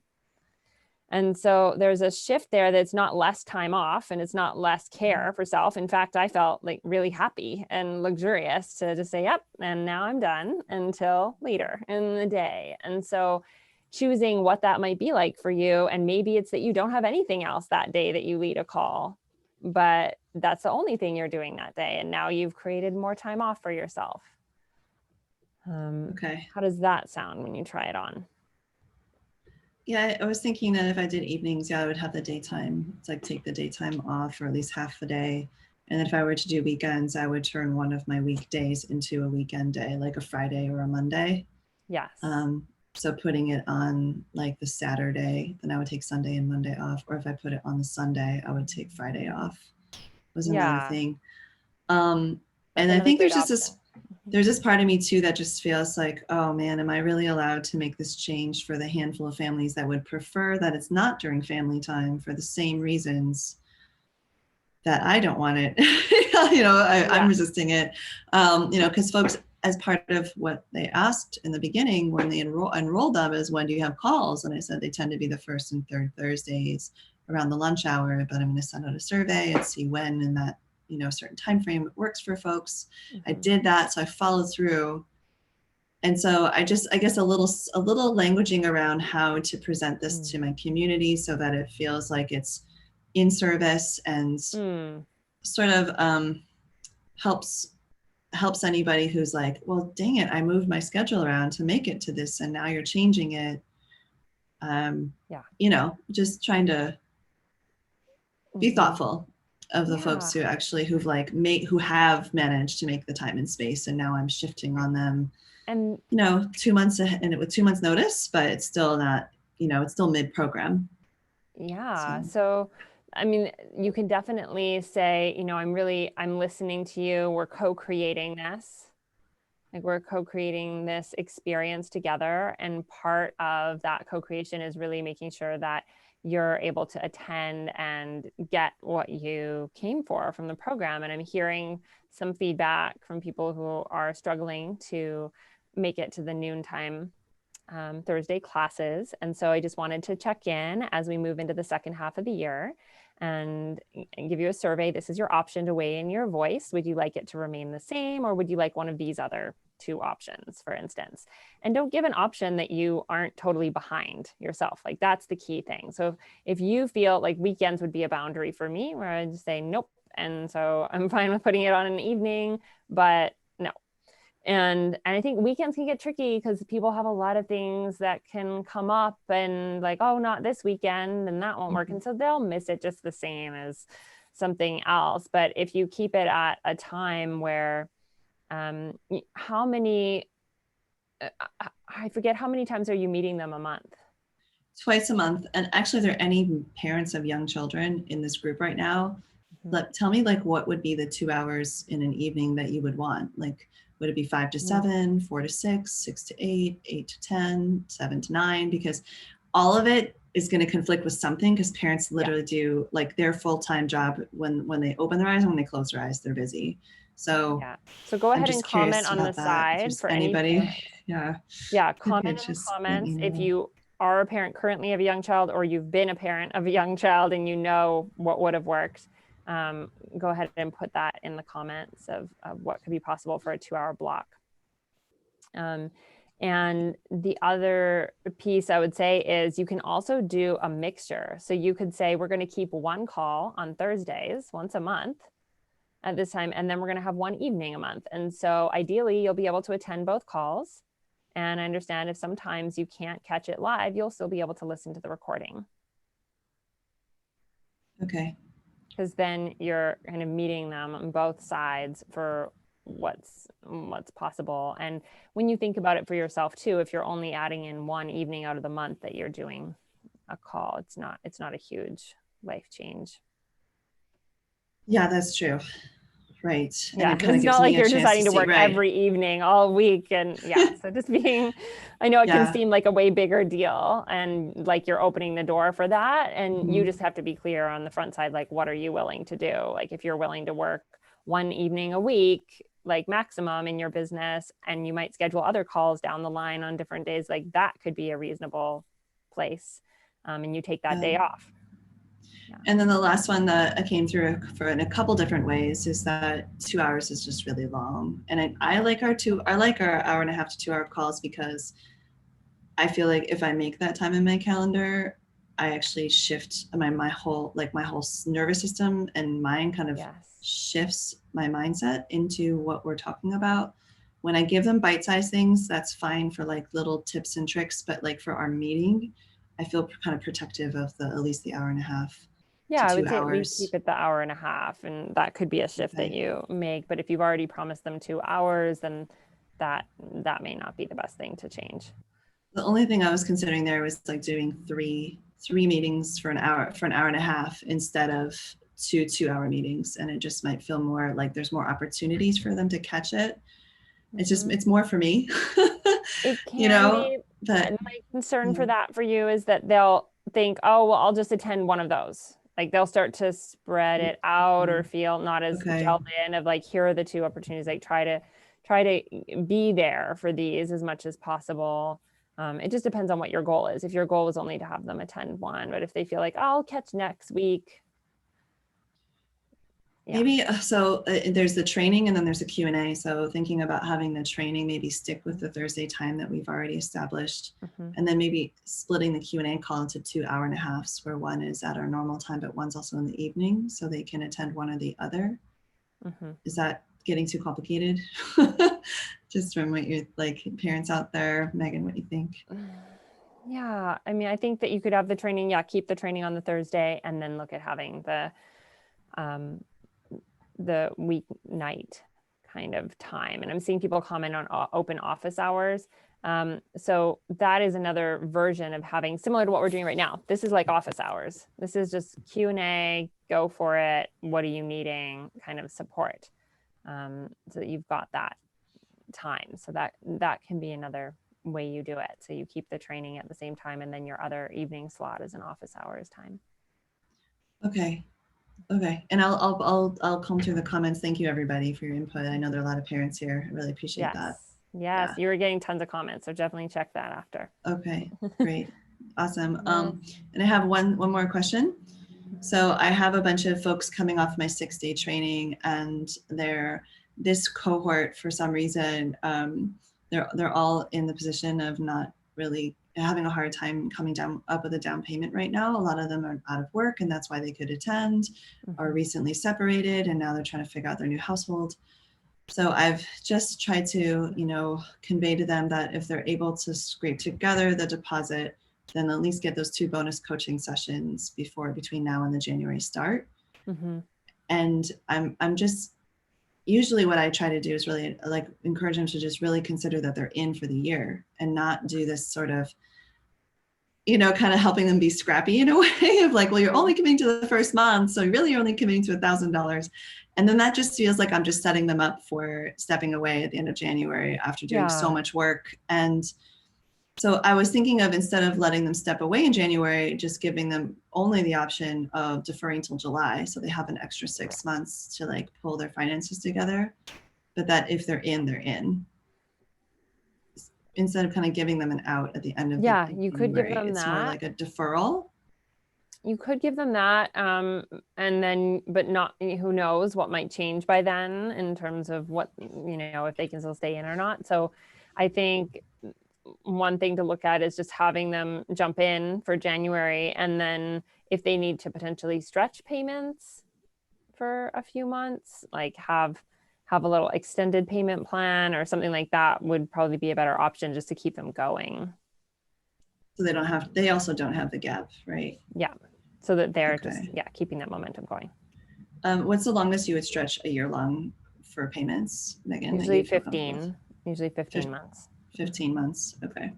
And so there's a shift there that's not less time off and it's not less care for self. In fact, I felt like really happy and luxurious to just say, yep, and now I'm done until later in the day. And so choosing what that might be like for you. And maybe it's that you don't have anything else that day that you lead a call, but that's the only thing you're doing that day. And now you've created more time off for yourself. Okay. How does that sound when you try it on? Yeah, I was thinking that if I did evenings, I would have the daytime. It's like take the daytime off for at least half a day. And if I were to do weekends, I would turn one of my weekdays into a weekend day, like a Friday or a Monday. Yes. So putting it on like the Saturday, then I would take Sunday and Monday off. Or if I put it on the Sunday, I would take Friday off. Was another thing. And I think there's just there's this part of me too that just feels like, oh man, am I really allowed to make this change for the handful of families that would prefer that it's not during family time for the same reasons that I don't want it? I'm resisting it. Because folks, as part of what they asked in the beginning when they enrolled them is, when do you have calls? And I said they tend to be the first and third Thursdays around the lunch hour, but I'm going to send out a survey and see when in that certain time frame it works for folks. I did that, so I followed through. And so I guess a little languaging around how to present this to my community so that it feels like it's in service and sort of helps anybody who's like, well, dang it, I moved my schedule around to make it to this and now you're changing it. Just trying to be thoughtful of the folks who actually who have managed to make the time and space, and now I'm shifting on them. And 2 months ahead, and with 2 months notice, but it's still not, it's still mid-program. Yeah. So I mean, you can definitely say, I'm listening to you. We're co-creating this. Like we're co-creating this experience together. And part of that co-creation is really making sure that you're able to attend and get what you came for from the program. And I'm hearing some feedback from people who are struggling to make it to the noontime Thursday classes. And so I just wanted to check in as we move into the second half of the year and give you a survey. This is your option to weigh in your voice. Would you like it to remain the same, or would you like one of these other two options, for instance? And don't give an option that you aren't totally behind yourself. Like that's the key thing. So if you feel like weekends would be a boundary for me, where I just say nope, and so I'm fine with putting it on an evening, but no. And I think weekends can get tricky because people have a lot of things that can come up and like, oh, not this weekend, and that won't work. And so they'll miss it just the same as something else. But if you keep it at a time where how many, I forget, how many times are you meeting them a month? Twice a month. And actually, are there any parents of young children in this group right now? Tell me what would be the 2 hours in an evening that you would want? Like, would it be 5 to 7, 4 to 6, 6 to 8, 8 to 10, 7 to 9? Because all of it is going to conflict with something, because parents literally do like their full-time job when they open their eyes and when they close their eyes, they're busy. So so go ahead and comment on the side for anybody. comment in the comments if you are a parent currently of a young child, or you've been a parent of a young child and you know what would have worked, go ahead and put that in the comments of what could be possible for a 2-hour block. And the other piece I would say is you can also do a mixture. So you could say, we're going to keep one call on Thursdays once a month at this time, and then we're going to have one evening a month. And so ideally you'll be able to attend both calls. And I understand if sometimes you can't catch it live, you'll still be able to listen to the recording. Okay. Because then you're kind of meeting them on both sides for what's possible. And when you think about it for yourself too, if you're only adding in one evening out of the month that you're doing a call, it's not a huge life change. Yeah, that's true. Right. Yeah, and it kind of it's gives not like me a you're chance deciding to see, work right. every evening all week. And yeah, so just being, I know it Yeah. can seem like a way bigger deal and like you're opening the door for that. And you just have to be clear on the front side, like, what are you willing to do? Like if you're willing to work one evening a week, like maximum in your business, and you might schedule other calls down the line on different days, like that could be a reasonable place. And you take that day off. Yeah. And then the last one that I came through for in a couple different ways is that 2 hours is just really long. And I like our 1.5 to 2 hour calls because I feel like if I make that time in my calendar, I actually shift my whole nervous system and mind kind of shifts my mindset into what we're talking about. When I give them bite-sized things, that's fine for like little tips and tricks, but like for our meeting, I feel kind of protective of at least the 1.5. Yeah, I would 2 say hours. at least keep it the 1.5 hours, and that could be a shift that you make. But if you've already promised them 2 hours, then that may not be the best thing to change. The only thing I was considering there was like doing three meetings for an hour, for 1.5 hours instead of 2 2-hour meetings. And it just might feel more like there's more opportunities for them to catch it. It's just, it's more for me, It can you know, be, but my concern for that for you is that they'll think, oh, well, I'll just attend one of those. Like they'll start to spread it out or feel not as gelled in of like, here are the 2 opportunities, like try to be there for these as much as possible. It just depends on what your goal is. If your goal is only to have them attend one, but if they feel like, oh, I'll catch next week. Yeah. Maybe, so there's the training and then there's a Q&A. So thinking about having the training, maybe stick with the Thursday time that we've already established. And then maybe splitting the Q&A call into 2.5 hours where one is at our normal time, but one's also in the evening so they can attend one or the other. Is that getting too complicated? Just from what you're like, parents out there, Megan, what do you think? Yeah, I mean, I think that you could have the training, keep the training on the Thursday and then look at having the weeknight kind of time. And I'm seeing people comment on open office hours. So that is another version of having, similar to what we're doing right now. This is like office hours. This is just Q&A, go for it. What are you needing kind of support? So that you've got that time. So that can be another way you do it. So you keep the training at the same time, and then your other evening slot is an office hours time. Okay. And I'll come through the comments. Thank you everybody for your input. I know there are a lot of parents here. I really appreciate that. Yes, you were getting tons of comments, so definitely check that after. Okay, great. Awesome. And I have one more question. So I have a bunch of folks coming off my 6-day training, and this cohort, for some reason, they're all in the position of not really having a hard time coming up with a down payment right now. A lot of them are out of work, and that's why they could attend, are recently separated, and now they're trying to figure out their new household. So I've just tried to, convey to them that if they're able to scrape together the deposit, then at least get those 2 bonus coaching sessions between now and the January start. And I'm just, usually what I try to do is really like encourage them to just really consider that they're in for the year and not do this sort of, kind of helping them be scrappy in a way of like, well, you're only committing to the first month, so really you're only committing to $1,000. And then that just feels like I'm just setting them up for stepping away at the end of January after doing so much work. And so I was thinking of, instead of letting them step away in January, just giving them only the option of deferring till July. So they have an extra 6 months to like pull their finances together, but that if they're in, they're in. instead of kind of giving them an out at the end of Yeah, the you could give January, them it's more that. like a deferral. You could give them that, and then, but not, who knows what might change by then in terms of what, if they can still stay in or not. So I think one thing to look at is just having them jump in for January, and then if they need to potentially stretch payments for a few months, like have a little extended payment plan or something like that would probably be a better option just to keep them going. So they also don't have the gap, right? Yeah. So that they're Okay. just, keeping that momentum going. What's the longest you would stretch a year long for payments, Megan? Usually 15 months. 15 months. Okay.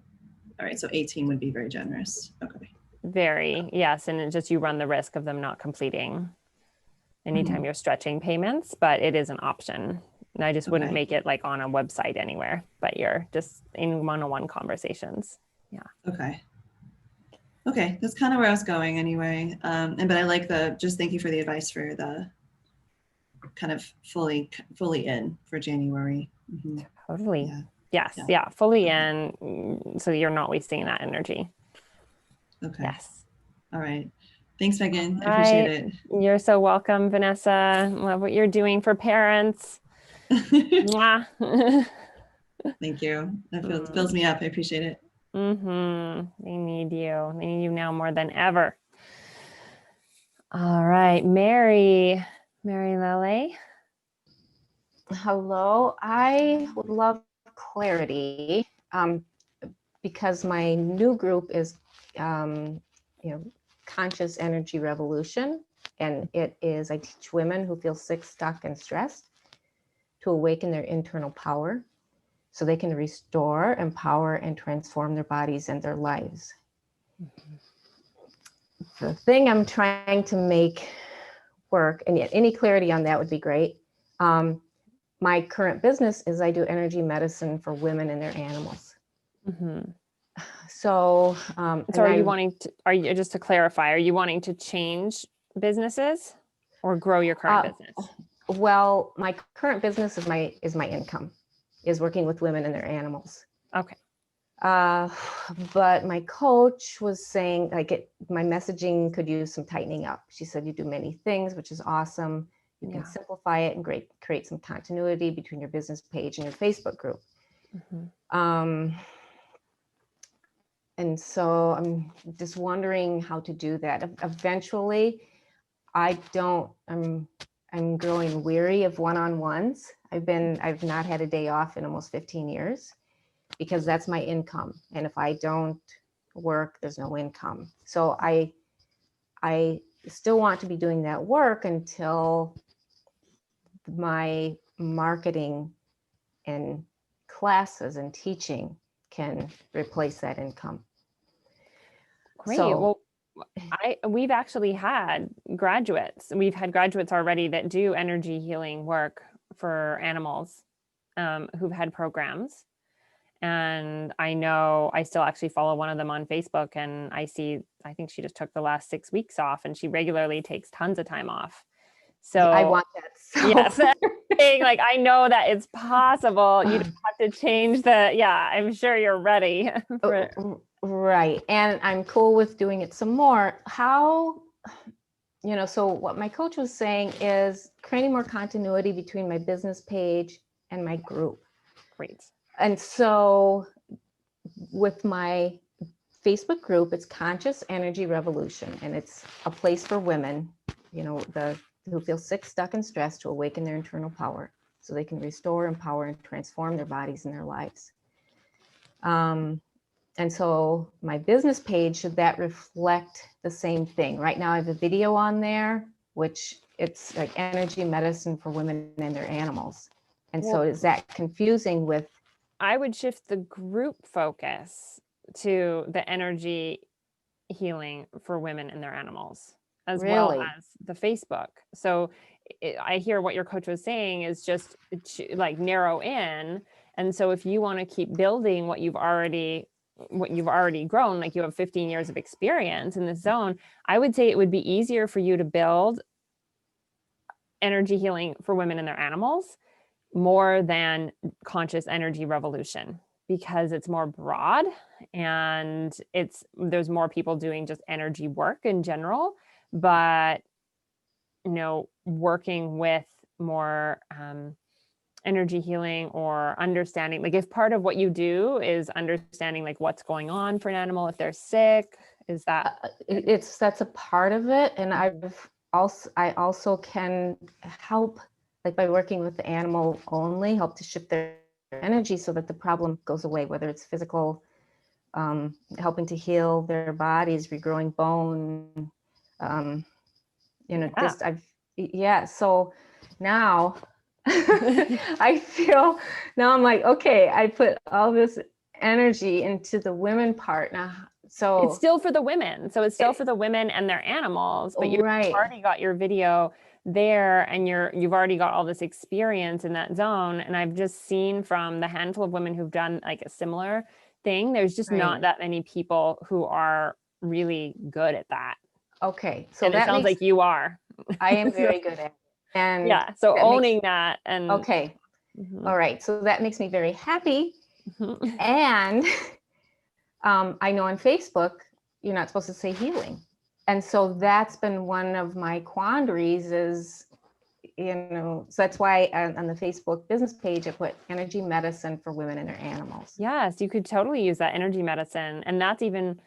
All right. So 18 would be very generous. Okay. Very, yes. And it just, you run the risk of them not completing anytime you're stretching payments, but it is an option. And I just wouldn't make it like on a website anywhere, but you're just in one-on-one conversations. Yeah. Okay. Okay. That's kind of where I was going anyway. But I like just thank you for the advice for the kind of fully in for January. Mm-hmm. Totally. Yeah. Yes. Yeah. Fully in. So you're not wasting that energy. Okay. Yes. All right. Thanks, Megan. I appreciate it. You're so welcome, Vanessa. Love what you're doing for parents. Mwah. Thank you. That fills me up. I appreciate it. They need you. They need you now more than ever. All right, Mary Lily. Hello. I would love clarity because my new group is, Conscious Energy Revolution. And I teach women who feel sick, stuck, and stressed to awaken their internal power so they can restore, empower, and transform their bodies and their lives. The thing I'm trying to make work, and yet any clarity on that would be great. My current business is I do energy medicine for women and their animals. So, just to clarify, are you wanting to change businesses or grow your current business? Well, my current business is my income, is working with women and their animals. Okay. But my coach was saying my messaging could use some tightening up. She said, you do many things, which is awesome. You can simplify it and create some continuity between your business page and your Facebook group. And so I'm just wondering how to do that. Eventually, I'm growing weary of one-on-ones. I've not had a day off in almost 15 years because that's my income. And if I don't work, there's no income. So I still want to be doing that work until my marketing and classes and teaching can replace that income. Great. So, we've actually had graduates. We've had graduates already that do energy healing work for animals who've had programs. And I know I still actually follow one of them on Facebook, and I think she just took the last 6 weeks off, and she regularly takes tons of time off. So I want that. So. Yes. Like, I know that it's possible. You don't have to change I'm sure you're ready. Right. And I'm cool with doing it some more. How, so what my coach was saying is creating more continuity between my business page and my group. Great. And so with my Facebook group, it's Conscious Energy Revolution, and it's a place for women, who feel sick, stuck, and stressed to awaken their internal power so they can restore, empower, and transform their bodies and their lives. And so my business page, should that reflect the same thing? Right now I have a video on there, which it's like energy medicine for women and their animals. And so is that confusing with? I would shift the group focus to the energy healing for women and their animals, as well as the Facebook. So I hear what your coach was saying is just like narrow in. And so if you want to keep building what you've already grown, like you have 15 years of experience in this zone, I would say it would be easier for you to build energy healing for women and their animals more than Conscious Energy Revolution. because it's more broad and there's more people doing just energy work in general, but working with more energy healing or understanding, like if part of what you do is understanding like what's going on for an animal if they're sick, is that that's a part of it. And I also can help, like by working with the animal only, help to shift their energy so that the problem goes away, whether it's physical, helping to heal their bodies, regrowing bone, so now I feel, now I'm like, okay, I put all this energy into the women part now. So it's still for the women. So it's still for the women and their animals, but you've already got your video there and you've already got all this experience in that zone. And I've just seen from the handful of women who've done like a similar thing, there's just not that many people who are really good at that. Okay. So and it sounds like you are. I am very good at it. And yeah. So owning that and okay. All right. So that makes me very happy. And I know on Facebook, you're not supposed to say healing. And so that's been one of my quandaries is, so that's why on the Facebook business page, I put energy medicine for women and their animals. Yes, you could totally use that energy medicine. And that's even,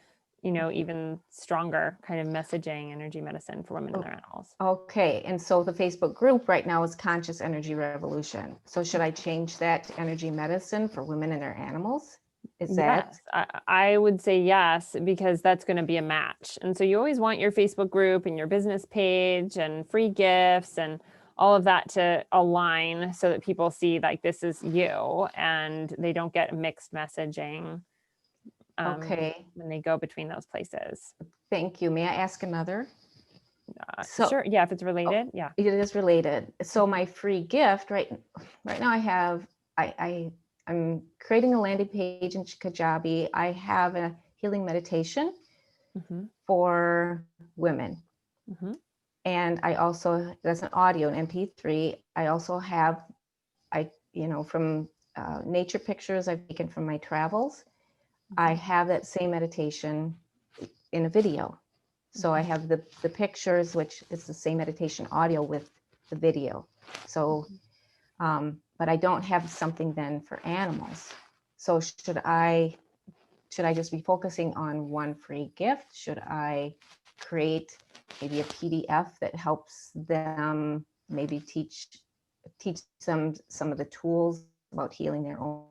even stronger kind of messaging, energy medicine for women and their animals. Okay. And so the Facebook group right now is Conscious Energy Revolution. So should I change that to energy medicine for women and their animals? Is that? Yes, I would say yes, because that's going to be a match. And so you always want your Facebook group and your business page and free gifts and all of that to align so that people see like this is you and they don't get mixed messaging when they go between those places. Thank you. May I ask another? Sure. Yeah, if it's related. Yeah, it is related. So my free gift right now I have, I'm creating a landing page in Kajabi. I have a healing meditation for women. And I also, that's an audio, an MP3. I also have, from nature pictures I've taken from my travels. I have that same meditation in a video. So I have the pictures, which is the same meditation audio with the video. So, but I don't have something then for animals. So should I just be focusing on one free gift? Should I create maybe a PDF that helps them maybe teach them some of the tools about healing their own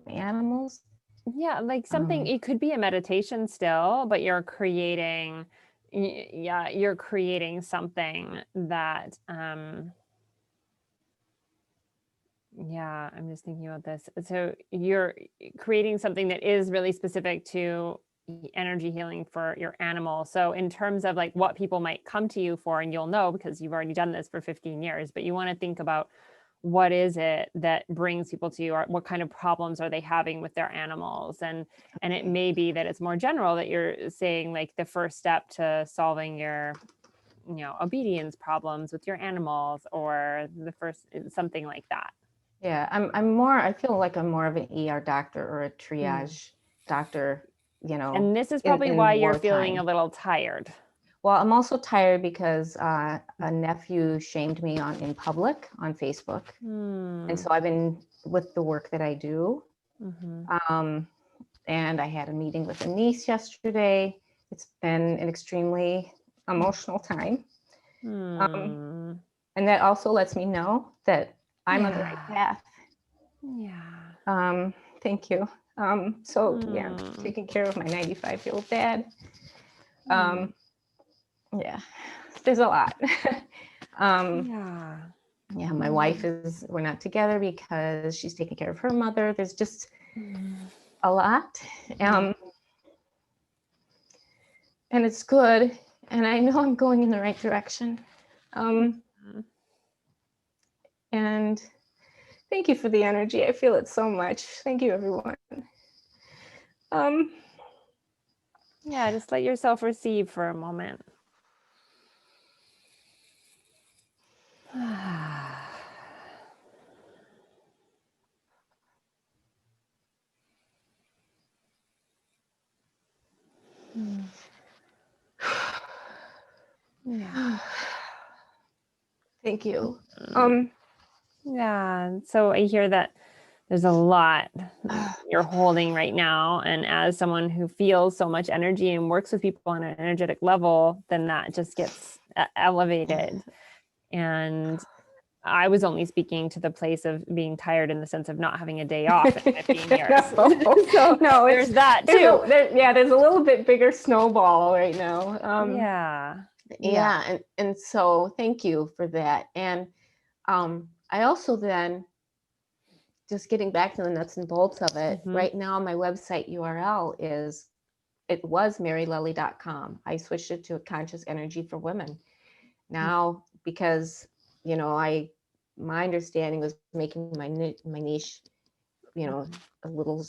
animals? Yeah, like something, it could be a meditation still, but you're creating, you're creating something that, I'm just thinking about this. So you're creating something that is really specific to energy healing for your animal. So in terms of like what people might come to you for, and you'll know because you've already done this for 15 years, but you want to think about what is it that brings people to you, or what kind of problems are they having with their animals? And it may be that it's more general, that you're saying like the first step to solving your, obedience problems with your animals, or the first, something like that. Yeah, I feel like I'm more of an ER doctor or a triage doctor, And this is probably why you're feeling a little tired. Well, I'm also tired because a nephew shamed me in public on Facebook. And so I've been with the work that I do. And I had a meeting with a niece yesterday. It's been an extremely emotional time. And that also lets me know that I'm on the right path. Yeah. Thank you. Taking care of my 95-year-old dad. Yeah, there's a lot. My wife we're not together because she's taking care of her mother. There's just a lot. And it's good. And I know I'm going in the right direction. And thank you for the energy. I feel it so much. Thank you, everyone. Just let yourself receive for a moment. Thank you. Yeah. So I hear that there's a lot you're holding right now. And as someone who feels so much energy and works with people on an energetic level, then that just gets elevated. And I was only speaking to the place of being tired in the sense of not having a day off in 15 years. So No, there's that too. There's a little bit bigger snowball right now. Yeah. And so thank you for that. And I also then, just getting back to the nuts and bolts of it, right now my website URL was marylelly.com. I switched it to Conscious Energy for Women. Now, because, you know, my understanding was making my niche, you know, a little,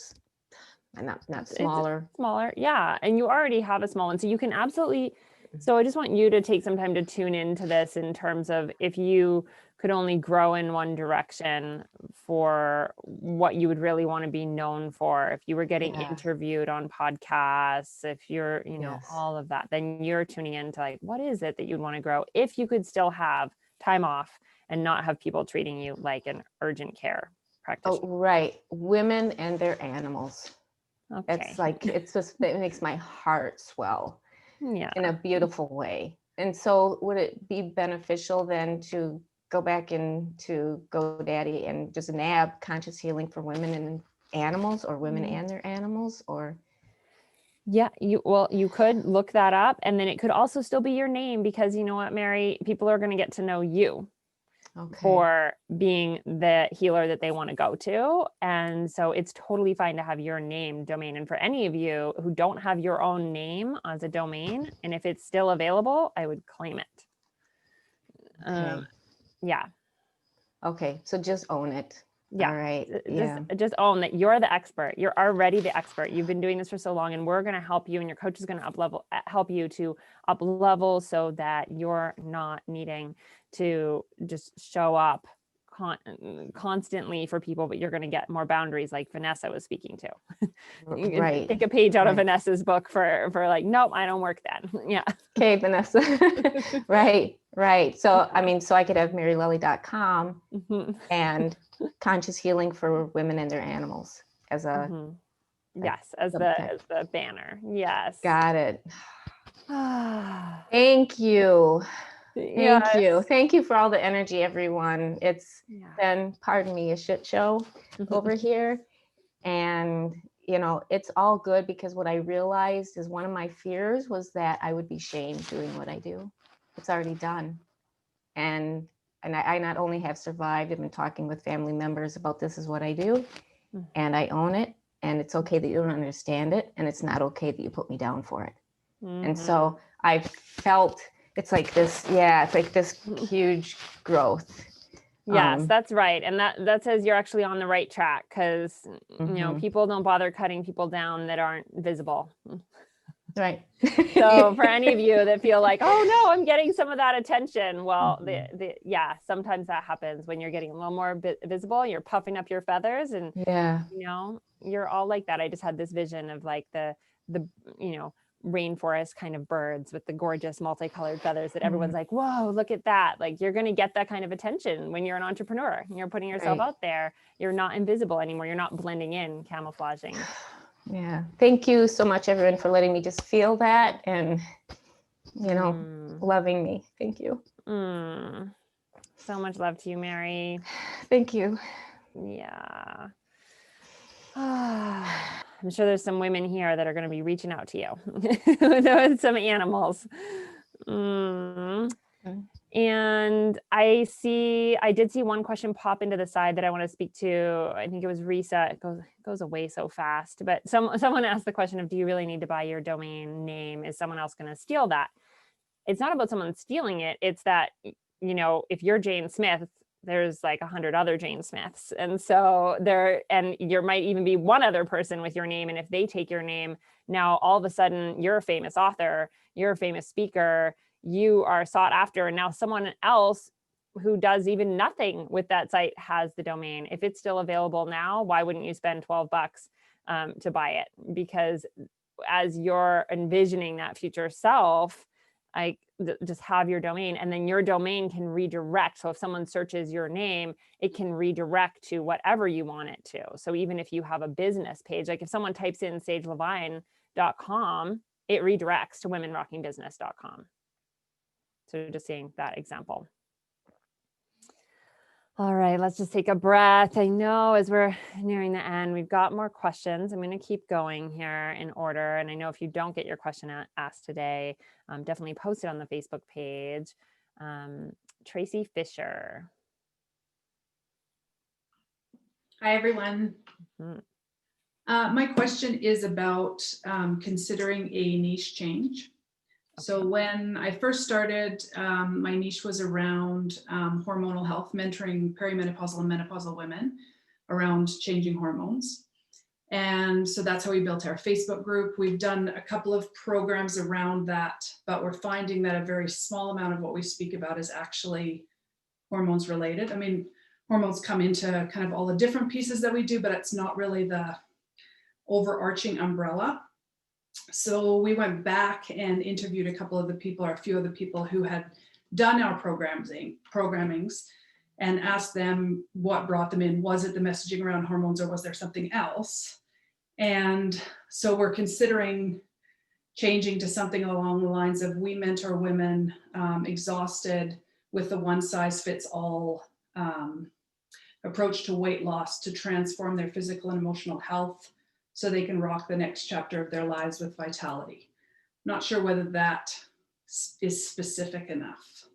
not smaller. It's smaller. Yeah. And you already have a small one. So you can absolutely, so I just want you to take some time to tune into this in terms of if you could only grow in one direction for what you would really want to be known for. If you were getting interviewed on podcasts, if you're, you know, all of that, then you're tuning into like, what is it that you'd want to grow? If you could still have time off and not have people treating you like an urgent care practitioner. Oh, right. Women and their animals. Okay. It's like, it makes my heart swell in a beautiful way. And so would it be beneficial then to go back into GoDaddy and just nab Conscious Healing for Women and Animals, or Women and Their Animals, or? Yeah, you could look that up, and then it could also still be your name, because you know what, Mary, people are going to get to know you for being the healer that they want to go to. And so it's totally fine to have your name domain. And for any of you who don't have your own name as a domain, and if it's still available, I would claim it. Yeah. Okay. So just own it. Yeah. All right. Just own that you're the expert. You're already the expert. You've been doing this for so long, and we're going to help you, and your coach is going to help you to up level so that you're not needing to just show up constantly for people, but you're going to get more boundaries like Vanessa was speaking to. Right. Take a page out of Vanessa's book for like, nope, I don't work then. Yeah. Okay, Vanessa. Right. So, I mean, so I could have marylelly.com and Conscious Healing for Women and Their Animals as a as the banner. Yes. Got it. Thank you. Thank you for all the energy, everyone. It's been, pardon me, a shit show over here. And, you know, it's all good, because what I realized is one of my fears was that I would be shamed doing what I do. It's already done. And I not only have survived, I've been talking with family members about this is what I do, and I own it. And it's okay that you don't understand it. And it's not okay that you put me down for it. And so I felt it's like this huge growth. Yes, that's right. And that says you're actually on the right track, because, you know, people don't bother cutting people down that aren't visible. Right. So for any of you that feel like, oh no, I'm getting some of that attention. Well, sometimes that happens when you're getting a little more visible, you're puffing up your feathers, and you know, you're all like that. I just had this vision of like the you know, rainforest kind of birds with the gorgeous multicolored feathers that everyone's like, whoa, look at that. Like, you're going to get that kind of attention when you're an entrepreneur. You're putting yourself out there. You're not invisible anymore. You're not blending in, camouflaging. Yeah. Thank you so much, everyone, for letting me just feel that and, you know, loving me. Thank you. So much love to you, Mary. Thank you. Yeah. I'm sure there's some women here that are going to be reaching out to you with some animals. And I did see one question pop into the side that I want to speak to. I think it was Risa. It goes away so fast, but someone asked the question of, do you really need to buy your domain name? Is someone else going to steal that? It's not about someone stealing it. It's that, you know, if you're Jane Smith, there's like 100 other Jane Smiths. And so there might even be one other person with your name. And if they take your name, now all of a sudden you're a famous author, you're a famous speaker, you are sought after. And now someone else who does even nothing with that site has the domain. If it's still available now, why wouldn't you spend $12 to buy it? Because as you're envisioning that future self, just have your domain, and then your domain can redirect. So if someone searches your name, it can redirect to whatever you want it to. So even if you have a business page, like if someone types in sagelevine.com, it redirects to womenrockingbusiness.com. So just seeing that example. All right, let's just take a breath. I know as we're nearing the end, we've got more questions. I'm going to keep going here in order. And I know if you don't get your question asked today, definitely post it on the Facebook page. Tracy Fisher. Hi, everyone. Mm-hmm. My question is about considering a niche change. So when I first started, my niche was around hormonal health, mentoring perimenopausal and menopausal women around changing hormones. And so that's how we built our Facebook group. We've done a couple of programs around that, but we're finding that a very small amount of what we speak about is actually hormones related. I mean, hormones come into kind of all the different pieces that we do, but it's not really the overarching umbrella. So we went back and interviewed a couple of the people, or a few of the people who had done our programmings, and asked them what brought them in. Was it the messaging around hormones, or was there something else? And so we're considering changing to something along the lines of, we mentor women exhausted with the one-size-fits-all approach to weight loss to transform their physical and emotional health so they can rock the next chapter of their lives with vitality. Not sure whether that is specific enough.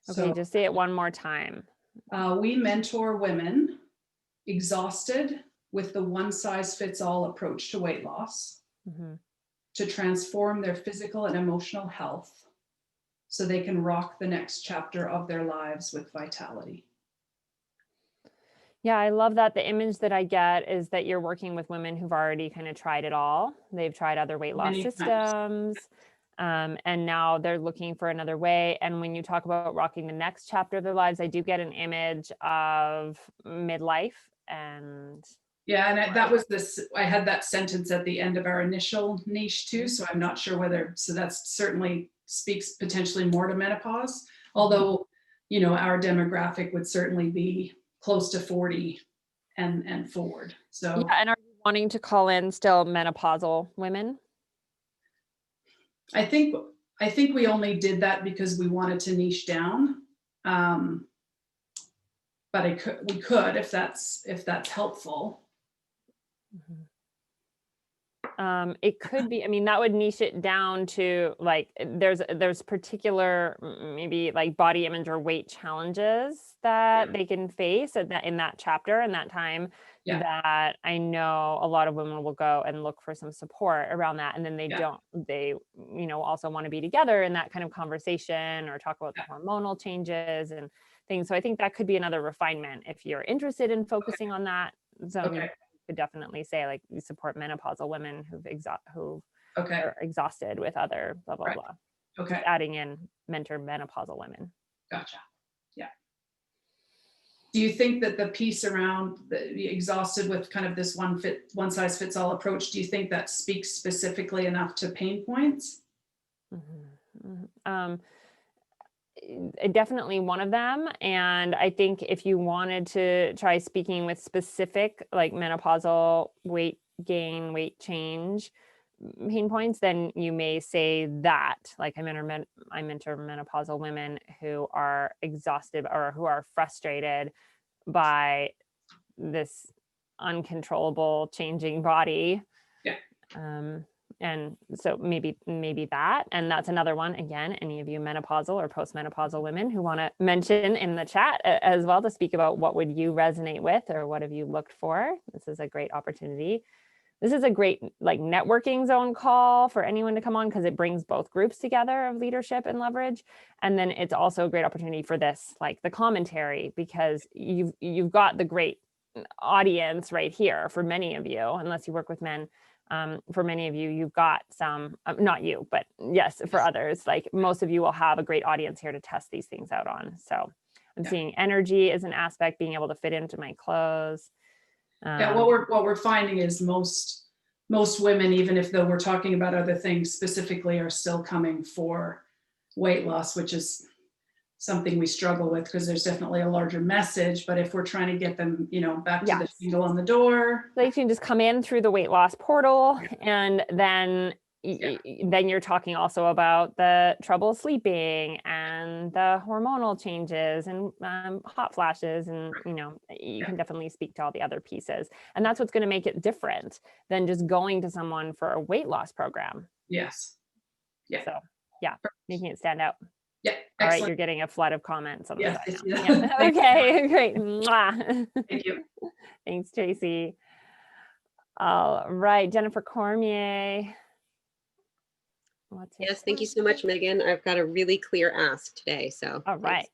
Okay, So, just say it one more time. We mentor women exhausted with the one-size-fits-all approach to weight loss to transform their physical and emotional health so they can rock the next chapter of their lives with vitality. Yeah, I love that. The image that I get is that you're working with women who've already kind of tried it all. They've tried other weight loss systems, and now they're looking for another way. And when you talk about rocking the next chapter of their lives, I do get an image of midlife. And yeah, and that was this, I had that sentence at the end of our initial niche too, so I'm not sure whether, so that's certainly speaks potentially more to menopause, although, you know, our demographic would certainly be close to 40 and forward. So yeah, and are you wanting to call in still menopausal women? I think we only did that because we wanted to niche down, but we could if that's helpful. It could be, I mean, that would niche it down to like, there's particular maybe like body image or weight challenges that they can face in that chapter and that time, that I know a lot of women will go and look for some support around that. And then they you know, also want to be together in that kind of conversation or talk about the hormonal changes and things. So I think that could be another refinement if you're interested in focusing on that zone. You could definitely say like you support menopausal women who are exhausted with other blah blah blah. Just adding in mentor menopausal women. Gotcha. Yeah. Do you think that the piece around the exhausted with kind of this one size fits all approach, do you think that speaks specifically enough to pain points? Definitely one of them. And I think if you wanted to try speaking with specific like menopausal weight gain, weight change pain points, then you may say that like I mentor menopausal women who are exhausted or who are frustrated by this uncontrollable changing body. And so maybe that, and that's another one. Again, any of you menopausal or postmenopausal women who want to mention in the chat as well to speak about what would you resonate with or what have you looked for. This is a great opportunity. This is a great like networking zone call for anyone to come on because it brings both groups together of leadership and leverage. And then it's also a great opportunity for this, like the commentary, because you've got the great audience right here for many of you, unless you work with men. For many of you, you've got some, not you, but yes, for others, like most of you will have a great audience here to test these things out on. So I'm seeing energy as an aspect, being able to fit into my clothes. What we're finding is most most women, even if though we're talking about other things specifically, are still coming for weight loss, which is something we struggle with because there's definitely a larger message. But if we're trying to get them, back to the Yes. shingle on the door. They can just come in through the weight loss portal, and then then you're talking also about the trouble sleeping and the hormonal changes and hot flashes, and you can definitely speak to all the other pieces, and that's what's going to make it different than just going to someone for a weight loss program. Yes. Yeah. So yeah, making it stand out. Yeah. All right, Excellent. you're getting a flood of comments on the Yes, side I now. see that. Yeah. Okay, great. Mwah. Thank you. Thanks, Tracy. All right, Jennifer Cormier. Yes, thank you so much, Megan. I've got a really clear ask today. So all right.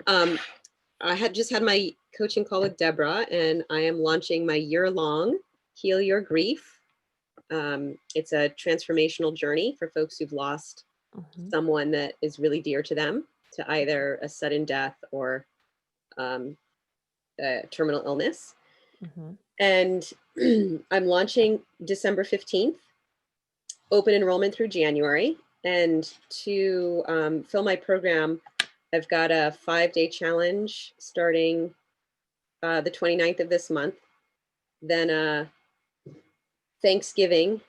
I had just had my coaching call with Deborah, and I am launching my year-long Heal Your Grief. It's a transformational journey for folks who've lost someone that is really dear to them, to either a sudden death or a terminal illness. And I'm launching December 15th, open enrollment through January. And to fill my program, I've got a 5-day challenge starting the 29th of this month, then a Thanksgiving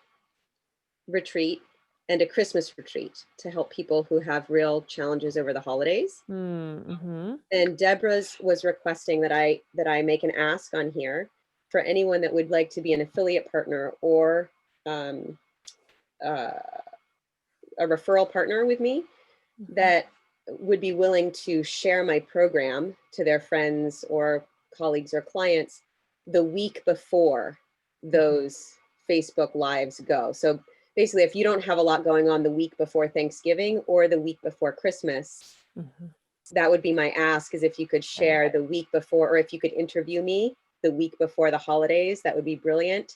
retreat and a Christmas retreat to help people who have real challenges over the holidays. And Deborah's was requesting that I make an ask on here for anyone that would like to be an affiliate partner or a referral partner with me that would be willing to share my program to their friends or colleagues or clients the week before those Facebook Lives go. So basically, if you don't have a lot going on the week before Thanksgiving or the week before Christmas, that would be my ask, is if you could share the week before, or if you could interview me the week before the holidays, that would be brilliant.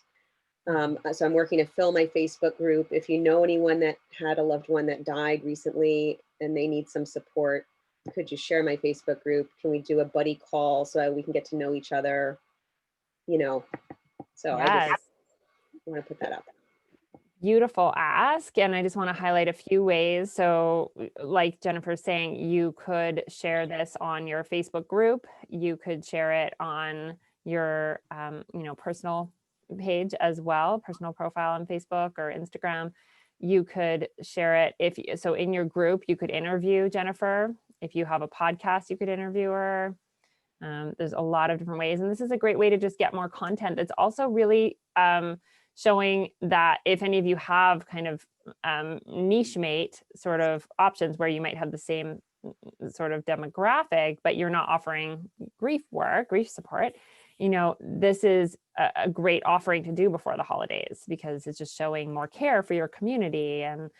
So I'm working to fill my Facebook group. If you know anyone that had a loved one that died recently and they need some support, could you share my Facebook group? Can we do a buddy call so we can get to know each other? So I just want to put that up. Beautiful ask. And I just want to highlight a few ways. So like Jennifer's saying, you could share this on your Facebook group. You could share it on your, personal page as well, personal profile on Facebook or Instagram. You could share it so in your group, you could interview Jennifer. If you have a podcast, you could interview her. There's a lot of different ways. And this is a great way to just get more content. It's also really showing that if any of you have kind of niche mate sort of options where you might have the same sort of demographic, but you're not offering grief support, this is a great offering to do before the holidays, because it's just showing more care for your community and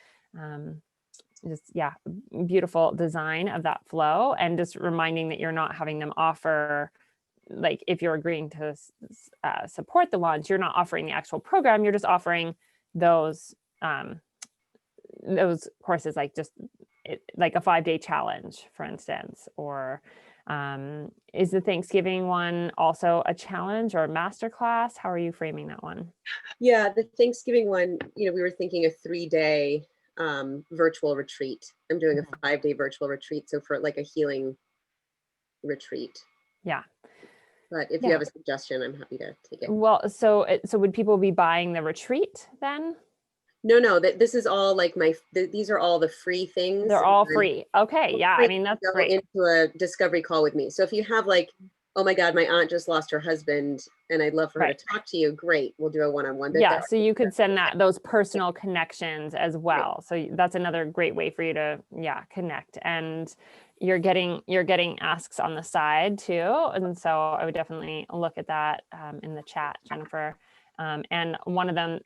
beautiful design of that flow, and just reminding that you're not having them offer, like if you're agreeing to support the launch, you're not offering the actual program, you're just offering those courses, like like a 5-day challenge, for instance, or is the Thanksgiving one also a challenge or a masterclass? How are you framing that one? Yeah, the Thanksgiving one, we were thinking a 3-day virtual retreat. I'm doing a 5-day virtual retreat. So for like a healing retreat. Yeah. But if you have a suggestion, I'm happy to take it. Well, so would people be buying the retreat then? No, this is all like these are all the free things. They're all free. Okay. Yeah. I mean, that's great. Into a discovery call with me. So if you have like, oh my God, my aunt just lost her husband and I'd love for her to talk to you, great. We'll do a one-on-one. Yeah. So you could send those personal connections as well. So that's another great way for you to, connect. And you're getting asks on the side too. And so I would definitely look at that in the chat, Jennifer. And one of them,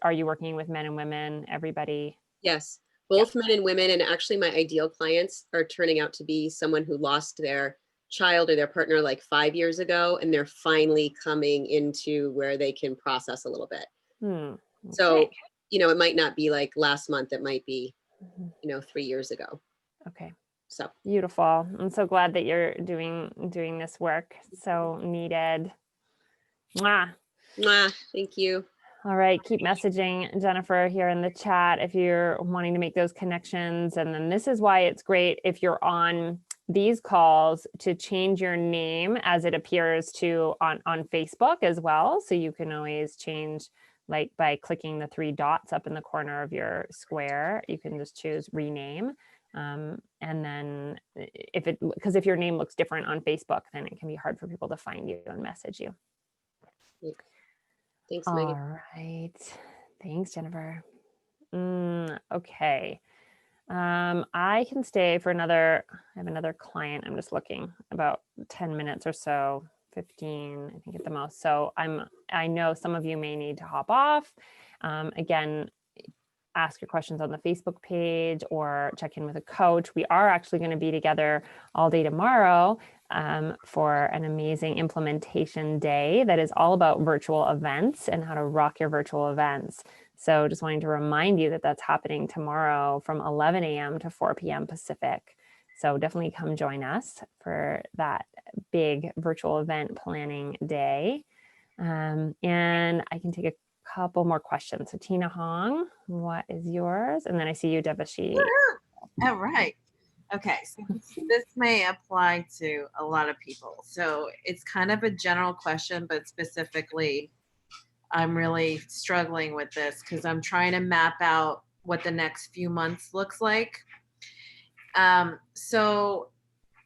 are you working with men and women, everybody? Yes, both men and women. And actually my ideal clients are turning out to be someone who lost their child or their partner like 5 years ago, and they're finally coming into where they can process a little bit. Okay. So, it might not be like last month, it might be, 3 years ago. Okay. So beautiful. I'm so glad that you're doing this work. So needed. Mwah. Mwah. Thank you. All right, keep messaging Jennifer here in the chat if you're wanting to make those connections. And then this is why it's great if you're on these calls to change your name as it appears to on Facebook as well. So you can always change, like by clicking the 3 dots up in the corner of your square, you can just choose rename. And then because if your name looks different on Facebook, then it can be hard for people to find you and message you. Thanks, All Megan. right. Thanks, Jennifer. Okay. I can stay for I have another client. I'm just looking about 10 minutes or so, 15, I think at the most. So I know some of you may need to hop off. Again, ask your questions on the Facebook page or check in with a coach. We are actually going to be together all day tomorrow for an amazing implementation day that is all about virtual events and how to rock your virtual events. So just wanting to remind you that that's happening tomorrow from 11 a.m. to 4 p.m. Pacific. So definitely come join us for that big virtual event planning day. And I can take a couple more questions. So Tina Hong, what is yours? And then I see you, Devashi. All right. Okay, so this may apply to a lot of people. So it's kind of a general question, but specifically, I'm really struggling with this because I'm trying to map out what the next few months looks like. So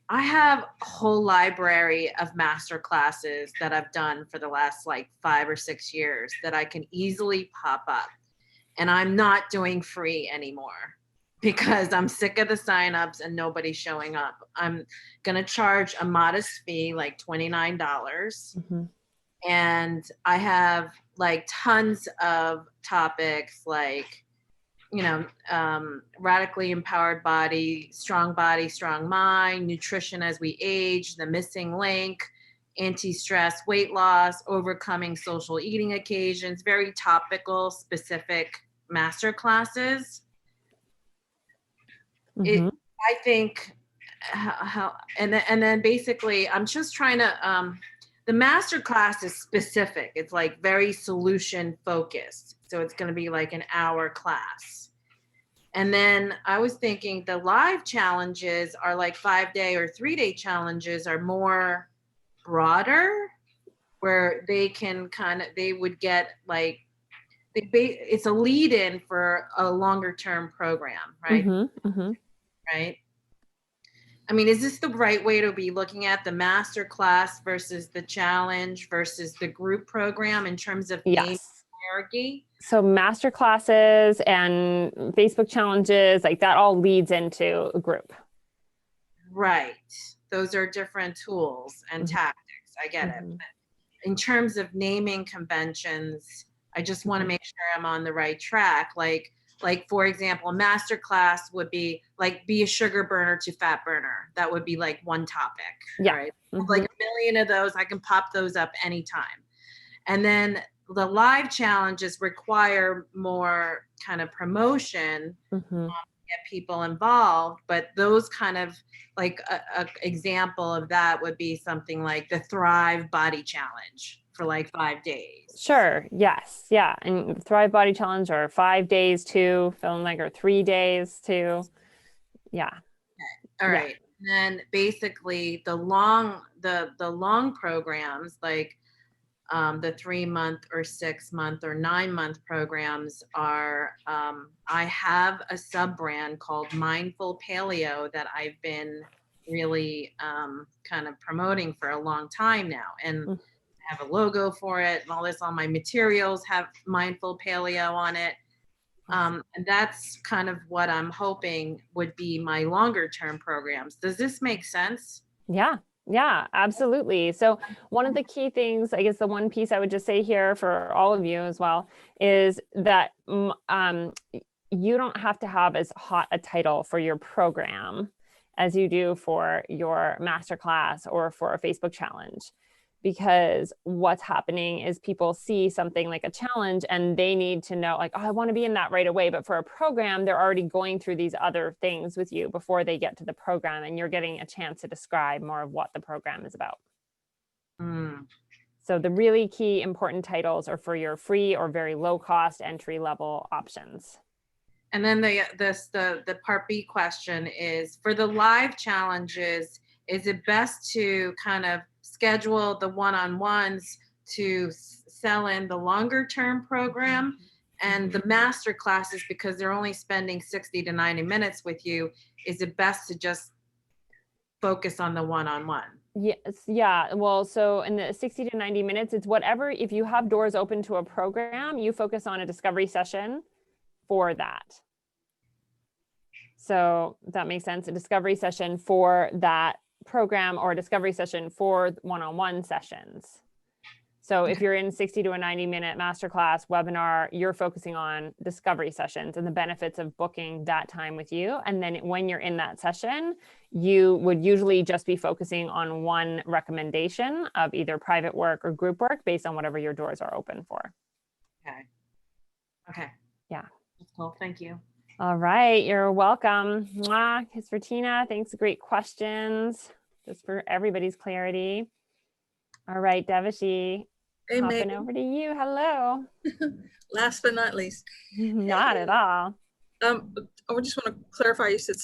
I have a whole library of master classes that I've done for the last like 5 or 6 years that I can easily pop up. And I'm not doing free anymore because I'm sick of the signups and nobody's showing up. I'm going to charge a modest fee, like $29. Mm-hmm. And I have like tons of topics like, radically empowered body, strong mind, nutrition as we age, the missing link, anti-stress, weight loss, overcoming social eating occasions, very topical, specific master classes. Mm-hmm. I think and then basically I'm just trying to, the master class is specific. It's like very solution focused. So it's going to be like an hour class. And then I was thinking the live challenges are like 5-day or 3-day challenges are more broader, where they can they would get like, it's a lead in for a longer term program, right? Mm-hmm. Mm-hmm. Right. I mean, is this the right way to be looking at the master class versus the challenge versus the group program in terms of name hierarchy? So master classes and Facebook challenges, like that all leads into a group. Right. Those are different tools and tactics. I get it. But in terms of naming conventions, I just want to make sure I'm on the right track. Like for example, a master class would be like, be a sugar burner to fat burner. That would be like one topic. Yeah. Right. Like 1 million of those, I can pop those up anytime. And then the live challenges require more kind of promotion, get people involved, but those kind of like a example of that would be something like the Thrive Body Challenge for like 5 days. Sure. Yes. Yeah. And Thrive Body Challenge or 5 days too, feeling like, or 3 days too. Yeah. Okay. All right. And then basically the long programs, like the 3-month or 6-month or 9-month programs are, I have a sub brand called Mindful Paleo that I've been really kind of promoting for a long time now. And I have a logo for it and all this, all my materials have Mindful Paleo on it. And that's kind of what I'm hoping would be my longer term programs. Does this make sense? Yeah. Yeah, absolutely. So one of the key things, I guess the one piece I would just say here for all of you as well, is that you don't have to have as hot a title for your program as you do for your masterclass or for a Facebook challenge. Because what's happening is people see something like a challenge and they need to know like, oh, I want to be in that right away. But for a program, they're already going through these other things with you before they get to the program, and you're getting a chance to describe more of what the program is about. So the really key important titles are for your free or very low cost entry level options. And then the part B question is, for the live challenges, is it best to kind of schedule the one-on-ones to sell in the longer term program, and the master classes, because they're only spending 60 to 90 minutes with you, is it best to just focus on the one-on-one? Yes, yeah. Well, so in the 60 to 90 minutes, it's whatever, if you have doors open to a program, you focus on a discovery session for that. So that makes sense. A discovery session for that program, or a discovery session for one-on-one sessions. So if you're in 60 to a 90-minute masterclass webinar, you're focusing on discovery sessions and the benefits of booking that time with you. And then when you're in that session, you would usually just be focusing on one recommendation of either private work or group work based on whatever your doors are open for. Okay. Yeah. That's cool. Thank you. All right. You're welcome. Mwah. Kiss for Tina. Thanks. Great questions. Just for everybody's clarity. All right, Devashi. Hey, Hopping Megan. over to you. Hello. Last but not least. Not at all. I just want to clarify, you said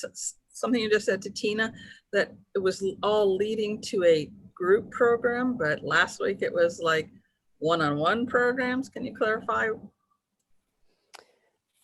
something you just said to Tina, that it was all leading to a group program, but last week it was like one-on-one programs. Can you clarify?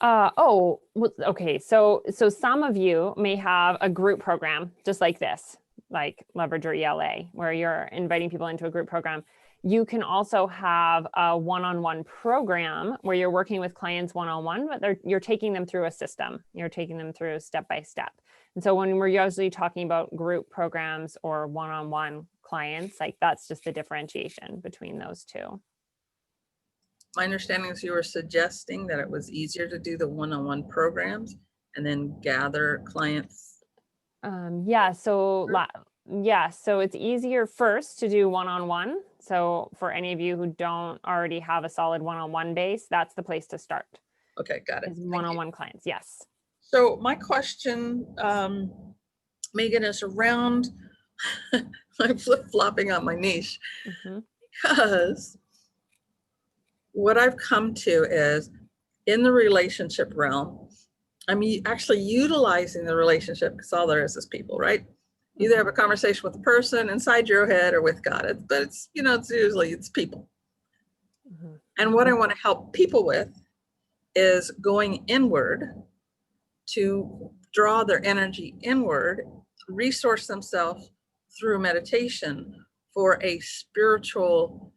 Okay. So some of you may have a group program just like this, like Leverage or ELA, where you're inviting people into a group program. You can also have a one-on-one program where you're working with clients one-on-one, but you're taking them through a system. You're taking them through step by step. And so when we're usually talking about group programs or one-on-one clients, like that's just the differentiation between those two. My understanding is you were suggesting that it was easier to do the one-on-one programs and then gather clients. Yeah. So it's easier first to do one-on-one. So for any of you who don't already have a solid one-on-one base, that's the place to start. Okay, got it. One-on-one clients, yes. So my question, Megan, is around, I'm flip-flopping on my niche, because what I've come to is, in the relationship realm, I'm actually utilizing the relationship, because all there is people, right? You either have a conversation with a person inside your head or with God, but it's, it's usually people. And what I want to help people with is going inward, to draw their energy inward, resource themselves through meditation for a spiritual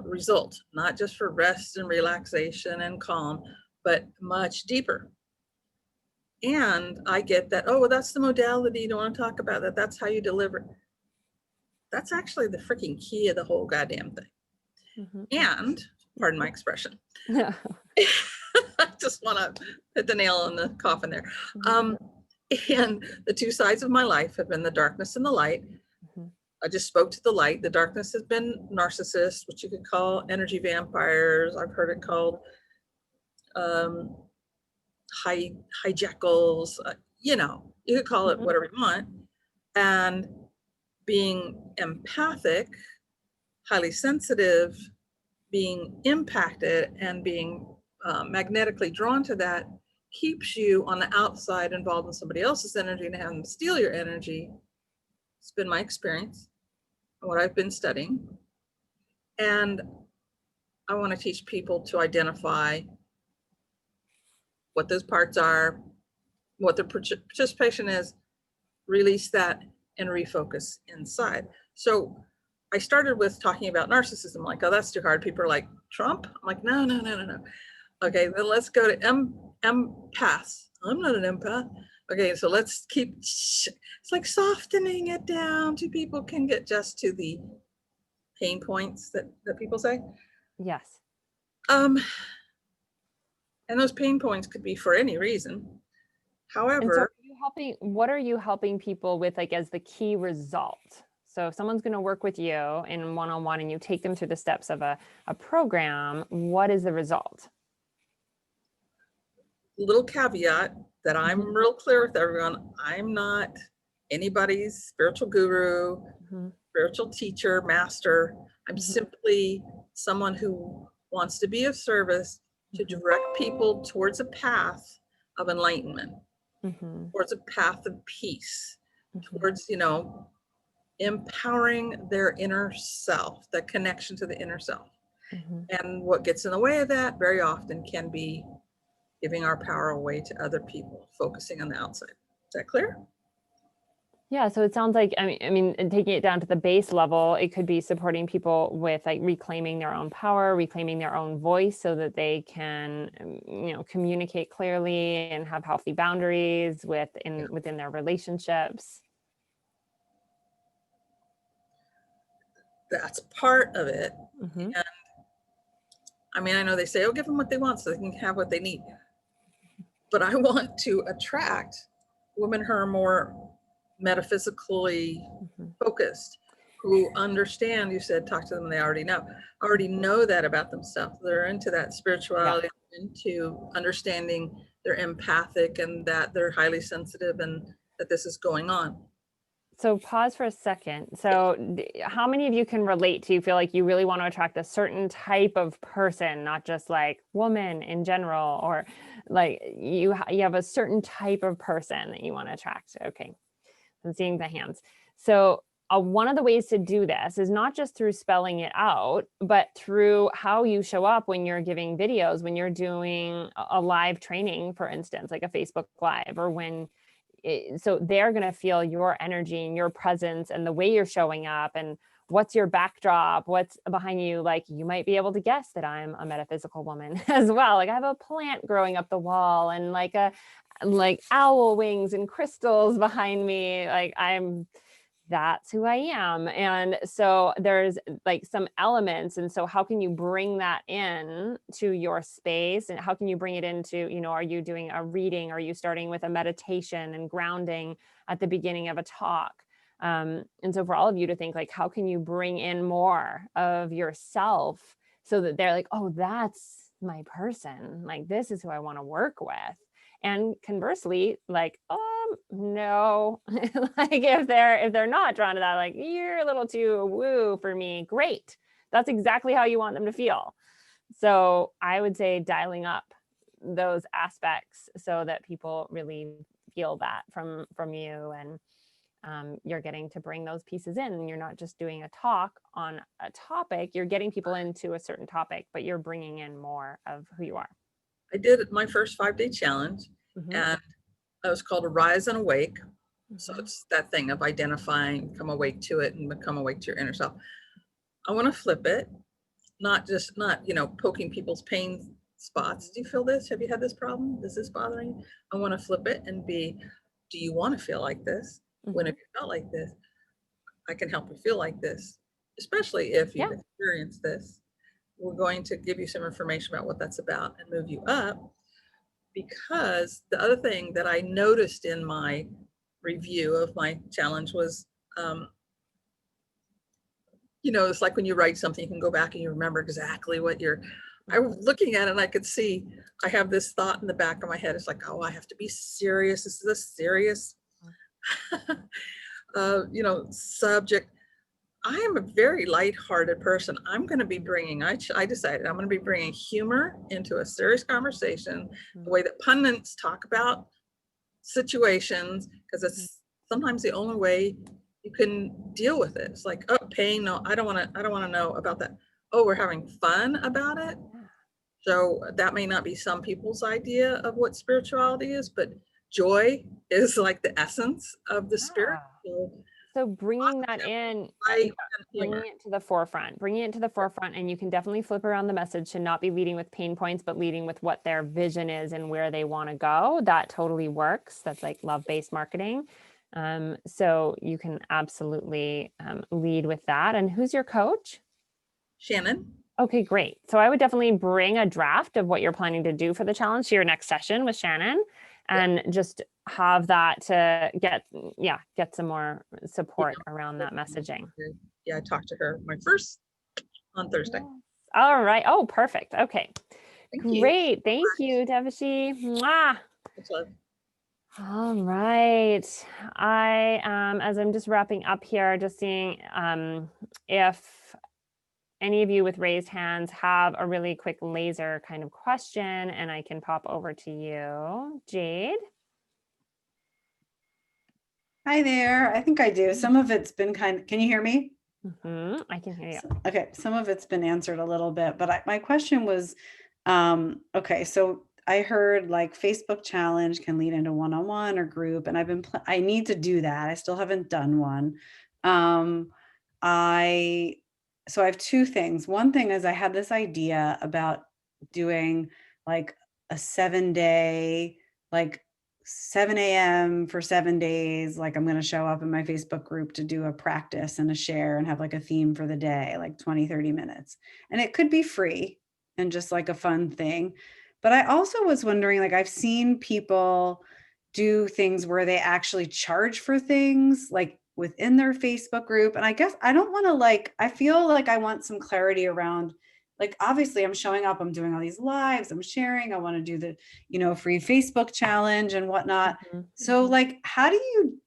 result, not just for rest and relaxation and calm, but much deeper. And I get that, oh, well, that's the modality, you don't want to talk about that, that's how you deliver. That's actually the freaking key of the whole goddamn thing. And, pardon my expression, I just want to hit the nail on the coffin there. And the two sides of my life have been the darkness and the light. I just spoke to the light. The darkness has been narcissists, which you could call energy vampires. I've heard it called hijackals. You could call it whatever you want. And being empathic, highly sensitive, being impacted and being magnetically drawn to that keeps you on the outside involved in somebody else's energy and having them steal your energy. It's been my experience and what I've been studying. And I want to teach people to identify what those parts are, what their participation is, release that, and refocus inside. So I started with talking about narcissism, like, oh, that's too hard. People are like, Trump? I'm like, no. Okay, then let's go to empaths. I'm not an empath. Okay, so let's keep, it's like softening it down to people can get just to the pain points that people say. Yes. And those pain points could be for any reason. However, what are you helping people with, like, as the key result? So if someone's going to work with you in one-on-one and you take them through the steps of a program, what is the result? Little caveat that I'm real clear with everyone. I'm not anybody's spiritual guru. spiritual teacher, master. I'm simply someone who wants to be of service to direct people towards a path of enlightenment, towards a path of peace, towards, you know, empowering their inner self, that connection to the inner self. And what gets in the way of that very often can be giving our power away to other people, focusing on the outside. Is that clear? Yeah, so it sounds like, I mean, and taking it down to the base level, it could be supporting people with like reclaiming their own power, reclaiming their own voice so that they can, you know, communicate clearly and have healthy boundaries within their relationships. That's part of it. And I mean, I know they say, oh, give them what they want so they can have what they need. But I want to attract women who are more metaphysically focused, who understand, you said, talk to them, they already know that about themselves. They're into that spirituality, into understanding they're empathic and that they're highly sensitive and that this is going on. So pause for a second. So how many of you can relate to, you feel like you really want to attract a certain type of person, not just like woman in general, or like you have a certain type of person that you want to attract? Okay, I'm seeing the hands. So one of the ways to do this is not just through spelling it out, but through how you show up when you're giving videos, when you're doing a live training, for instance, like a Facebook Live, or when so they're going to feel your energy and your presence and the way you're showing up and what's your backdrop, what's behind you. Like you might be able to guess that I'm a metaphysical woman as well. Like I have a plant growing up the wall and like owl wings and crystals behind me. Like that's who I am. And so there's like some elements. And so how can you bring that in to your space? And how can you bring it into, you know, are you doing a reading? Are you starting with a meditation and grounding at the beginning of a talk? And so for all of you to think like, how can you bring in more of yourself so that they're like, oh, that's my person. Like, this is who I want to work with. And conversely, like, no, like if they're not drawn to that, like you're a little too woo for me, great. That's exactly how you want them to feel. So I would say dialing up those aspects so that people really feel that from you, and you're getting to bring those pieces in, and you're not just doing a talk on a topic, you're getting people into a certain topic, but you're bringing in more of who you are. I did my first 5-day challenge, and it was called Arise and Awake. So it's that thing of identifying, come awake to it and become awake to your inner self. I want to flip it, not, you know, poking people's pain spots. Do you feel this? Have you had this problem? Is this bothering you? I want to flip it and be, do you want to feel like this? When have you felt like this? I can help you feel like this, especially if you've experienced this. We're going to give you some information about what that's about and move you up. Because the other thing that I noticed in my review of my challenge was, you know, it's like when you write something, you can go back and you remember exactly what I was looking at it, and I could see I have this thought in the back of my head. It's like, oh, I have to be serious. This is a serious, you know, subject. I am a very lighthearted person. I'm going to be bringing, I decided I'm going to be bringing humor into a serious conversation, the way that pundits talk about situations, because it's sometimes the only way you can deal with it. It's like, oh, pain. No, I don't want to know about that. Oh, we're having fun about it. So that may not be some people's idea of what spirituality is, but joy is like the essence of the spirit. So bringing that in, bringing it to the forefront, and you can definitely flip around the message to not be leading with pain points, but leading with what their vision is and where they want to go. That totally works. That's like love-based marketing. So you can absolutely lead with that. And who's your coach? Shannon. Okay, great. So I would definitely bring a draft of what you're planning to do for the challenge to your next session with Shannon, and just have that to get some more support around that messaging. Yeah, I talked to her on Thursday. All right. Oh, perfect. Okay. Great. Thank you, Devashi. Mwah. All right. As I'm just wrapping up here, just seeing if any of you with raised hands have a really quick laser kind of question, and I can pop over to you, Jade. Hi there. I think I do. Some of it's been can you hear me? I can hear you. Okay. Some of it's been answered a little bit, but my question was, okay, so I heard like Facebook challenge can lead into one-on-one or group, and I need to do that. I still haven't done one. So I have two things. One thing is I had this idea about doing like a 7-day, like 7 a.m. for 7 days. Like I'm going to show up in my Facebook group to do a practice and a share and have like a theme for the day, like 20, 30 minutes. And it could be free and just like a fun thing. But I also was wondering, like I've seen people do things where they actually charge for things like within their Facebook group. And I guess I don't want to I feel like I want some clarity around, like, obviously I'm showing up, I'm doing all these lives, I'm sharing, I want to do the, free Facebook challenge and whatnot. So like, how do you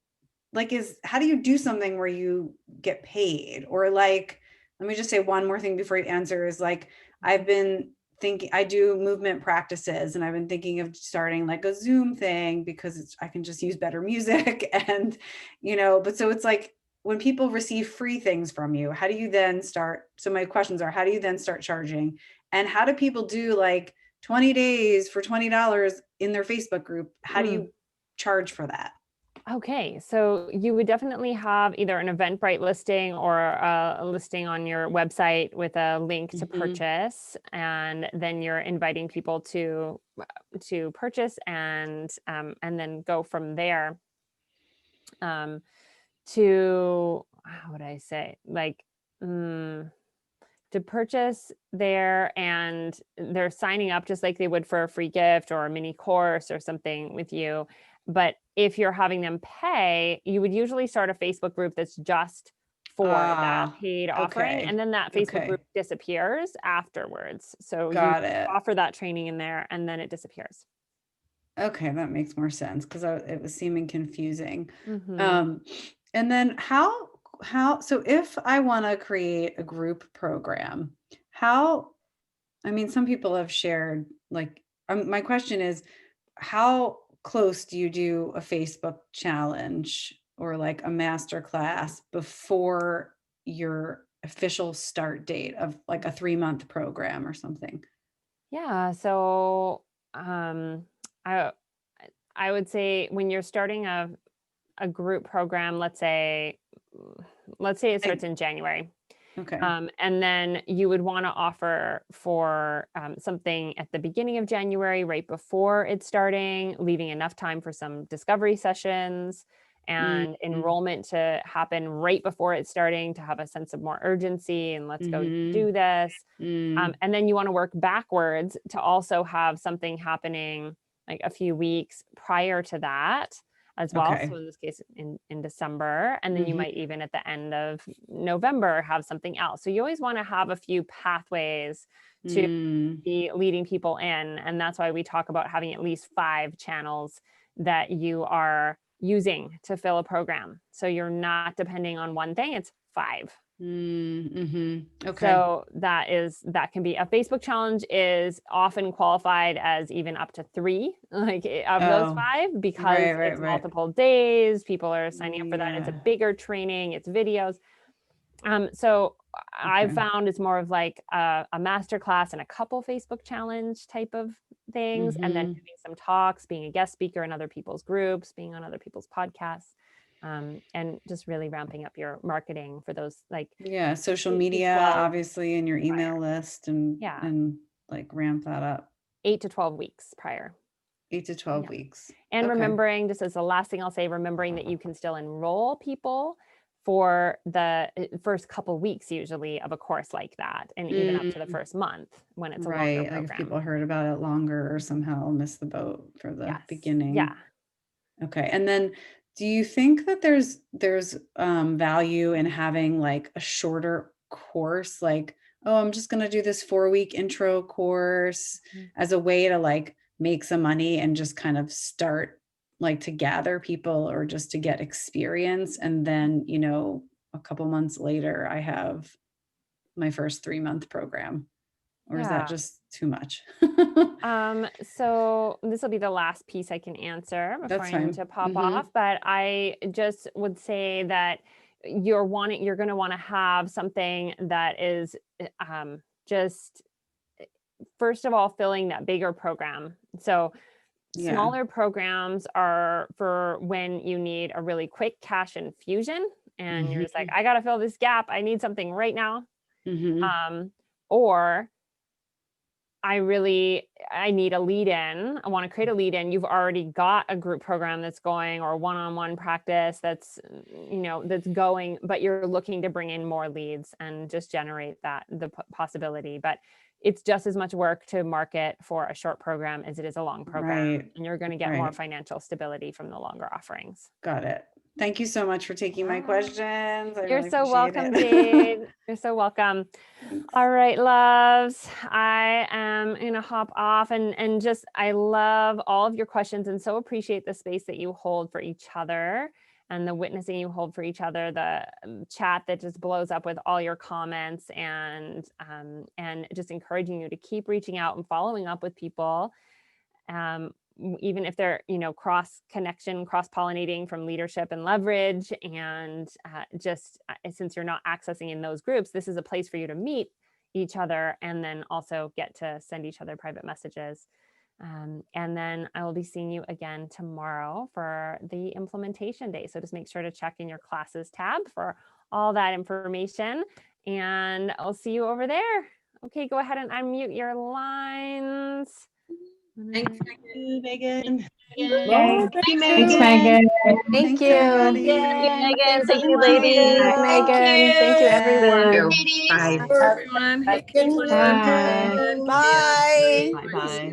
do something where you get paid? Or like, let me just say one more thing before you answer is like, I've been thinking, I do movement practices and I've been thinking of starting like a Zoom thing because I can just use better music and, but so it's like when people receive free things from you, how do you then start? So my questions are, how do you then start charging? And how do people do like 20 days for $20 in their Facebook group? How do you charge for that? Okay, so you would definitely have either an Eventbrite listing or a listing on your website with a link to purchase, and then you're inviting people to purchase and then go from there. To how would I say, like to purchase there, and they're signing up just like they would for a free gift or a mini course or something with you. But if you're having them pay, you would usually start a Facebook group that's just for that paid offering. Okay. And then that Facebook Okay. group disappears afterwards. So you Got it. offer that training in there and then it disappears. Okay, that makes more sense because it was seeming confusing. Mhm. And then so if I want to create a group program, some people have shared like, my question is, how close do you do a Facebook challenge or like a master class before your official start date of like a 3-month program or something? Yeah. So I would say when you're starting a group program, let's say it starts in January. Okay. And then you would want to offer for something at the beginning of January, right before it's starting, leaving enough time for some discovery sessions and enrollment to happen right before it's starting, to have a sense of more urgency and let's go do this. And then you want to work backwards to also have something happening like a few weeks prior to that as well. Okay. So in this case, in December, and then you might even at the end of November have something else. So you always want to have a few pathways to be leading people in. And that's why we talk about having at least 5 channels that you are using to fill a program. So you're not depending on one thing, it's 5. Okay. So that can be a Facebook challenge is often qualified as even up to 3 like of those 5 because it's multiple days. People are signing up for that. It's a bigger training. It's videos. So I've found it's more of like a master class and a couple Facebook challenge type of things, and then doing some talks, being a guest speaker in other people's groups, being on other people's podcasts. And just really ramping up your marketing for those social media, obviously, in your email list and like ramp that up. 8 to 12 weeks prior. 8 to 12 weeks. And remembering, just as the last thing I'll say, remembering that you can still enroll people for the first couple weeks usually of a course like that, and even up to the first month when it's a longer program. Like if people heard about it longer or somehow missed the boat for the beginning. Yeah. Okay. And then do you think that there's value in having like a shorter course, like, oh, I'm just going to do this 4-week intro course as a way to like make some money and just kind of start like to gather people or just to get experience. And then, you know, a couple months later, I have my first 3-month program. Or is that just too much? So this will be the last piece I can answer before That's I need fine. to pop Mhm. off. But I just would say that you're going to want to have something that is just first of all filling that bigger program. So Yeah. smaller programs are for when you need a really quick cash infusion and you're just like, I got to fill this gap. I need something right now. Or I need a lead in. I want to create a lead in. You've already got a group program that's going or one-on-one practice that's, you know, that's going, but you're looking to bring in more leads and just generate the possibility. But it's just as much work to market for a short program as it is a long program. Right. And you're going to get more Right. financial stability from the longer offerings. Got it. Thank you so much for taking my questions. I You're really so appreciate welcome, it. Jade. You're so welcome. All right, loves. I am gonna hop off and just I love all of your questions and so appreciate the space that you hold for each other and the witnessing you hold for each other, the chat that just blows up with all your comments and just encouraging you to keep reaching out and following up with people. Even if they're, you know, cross connection, cross pollinating from leadership and leverage. And since you're not accessing in those groups, this is a place for you to meet each other and then also get to send each other private messages. And then I will be seeing you again tomorrow for the implementation day. So just make sure to check in your classes tab for all that information. And I'll see you over there. Okay, go ahead and unmute your lines. Thank you, Megan. Thanks, Megan. Thank you. Thank you, Megan. Thank you, ladies. Thanks, Megan. Thank you, everyone. Bye, everyone. Have a good one. Bye. Bye. Bye-bye.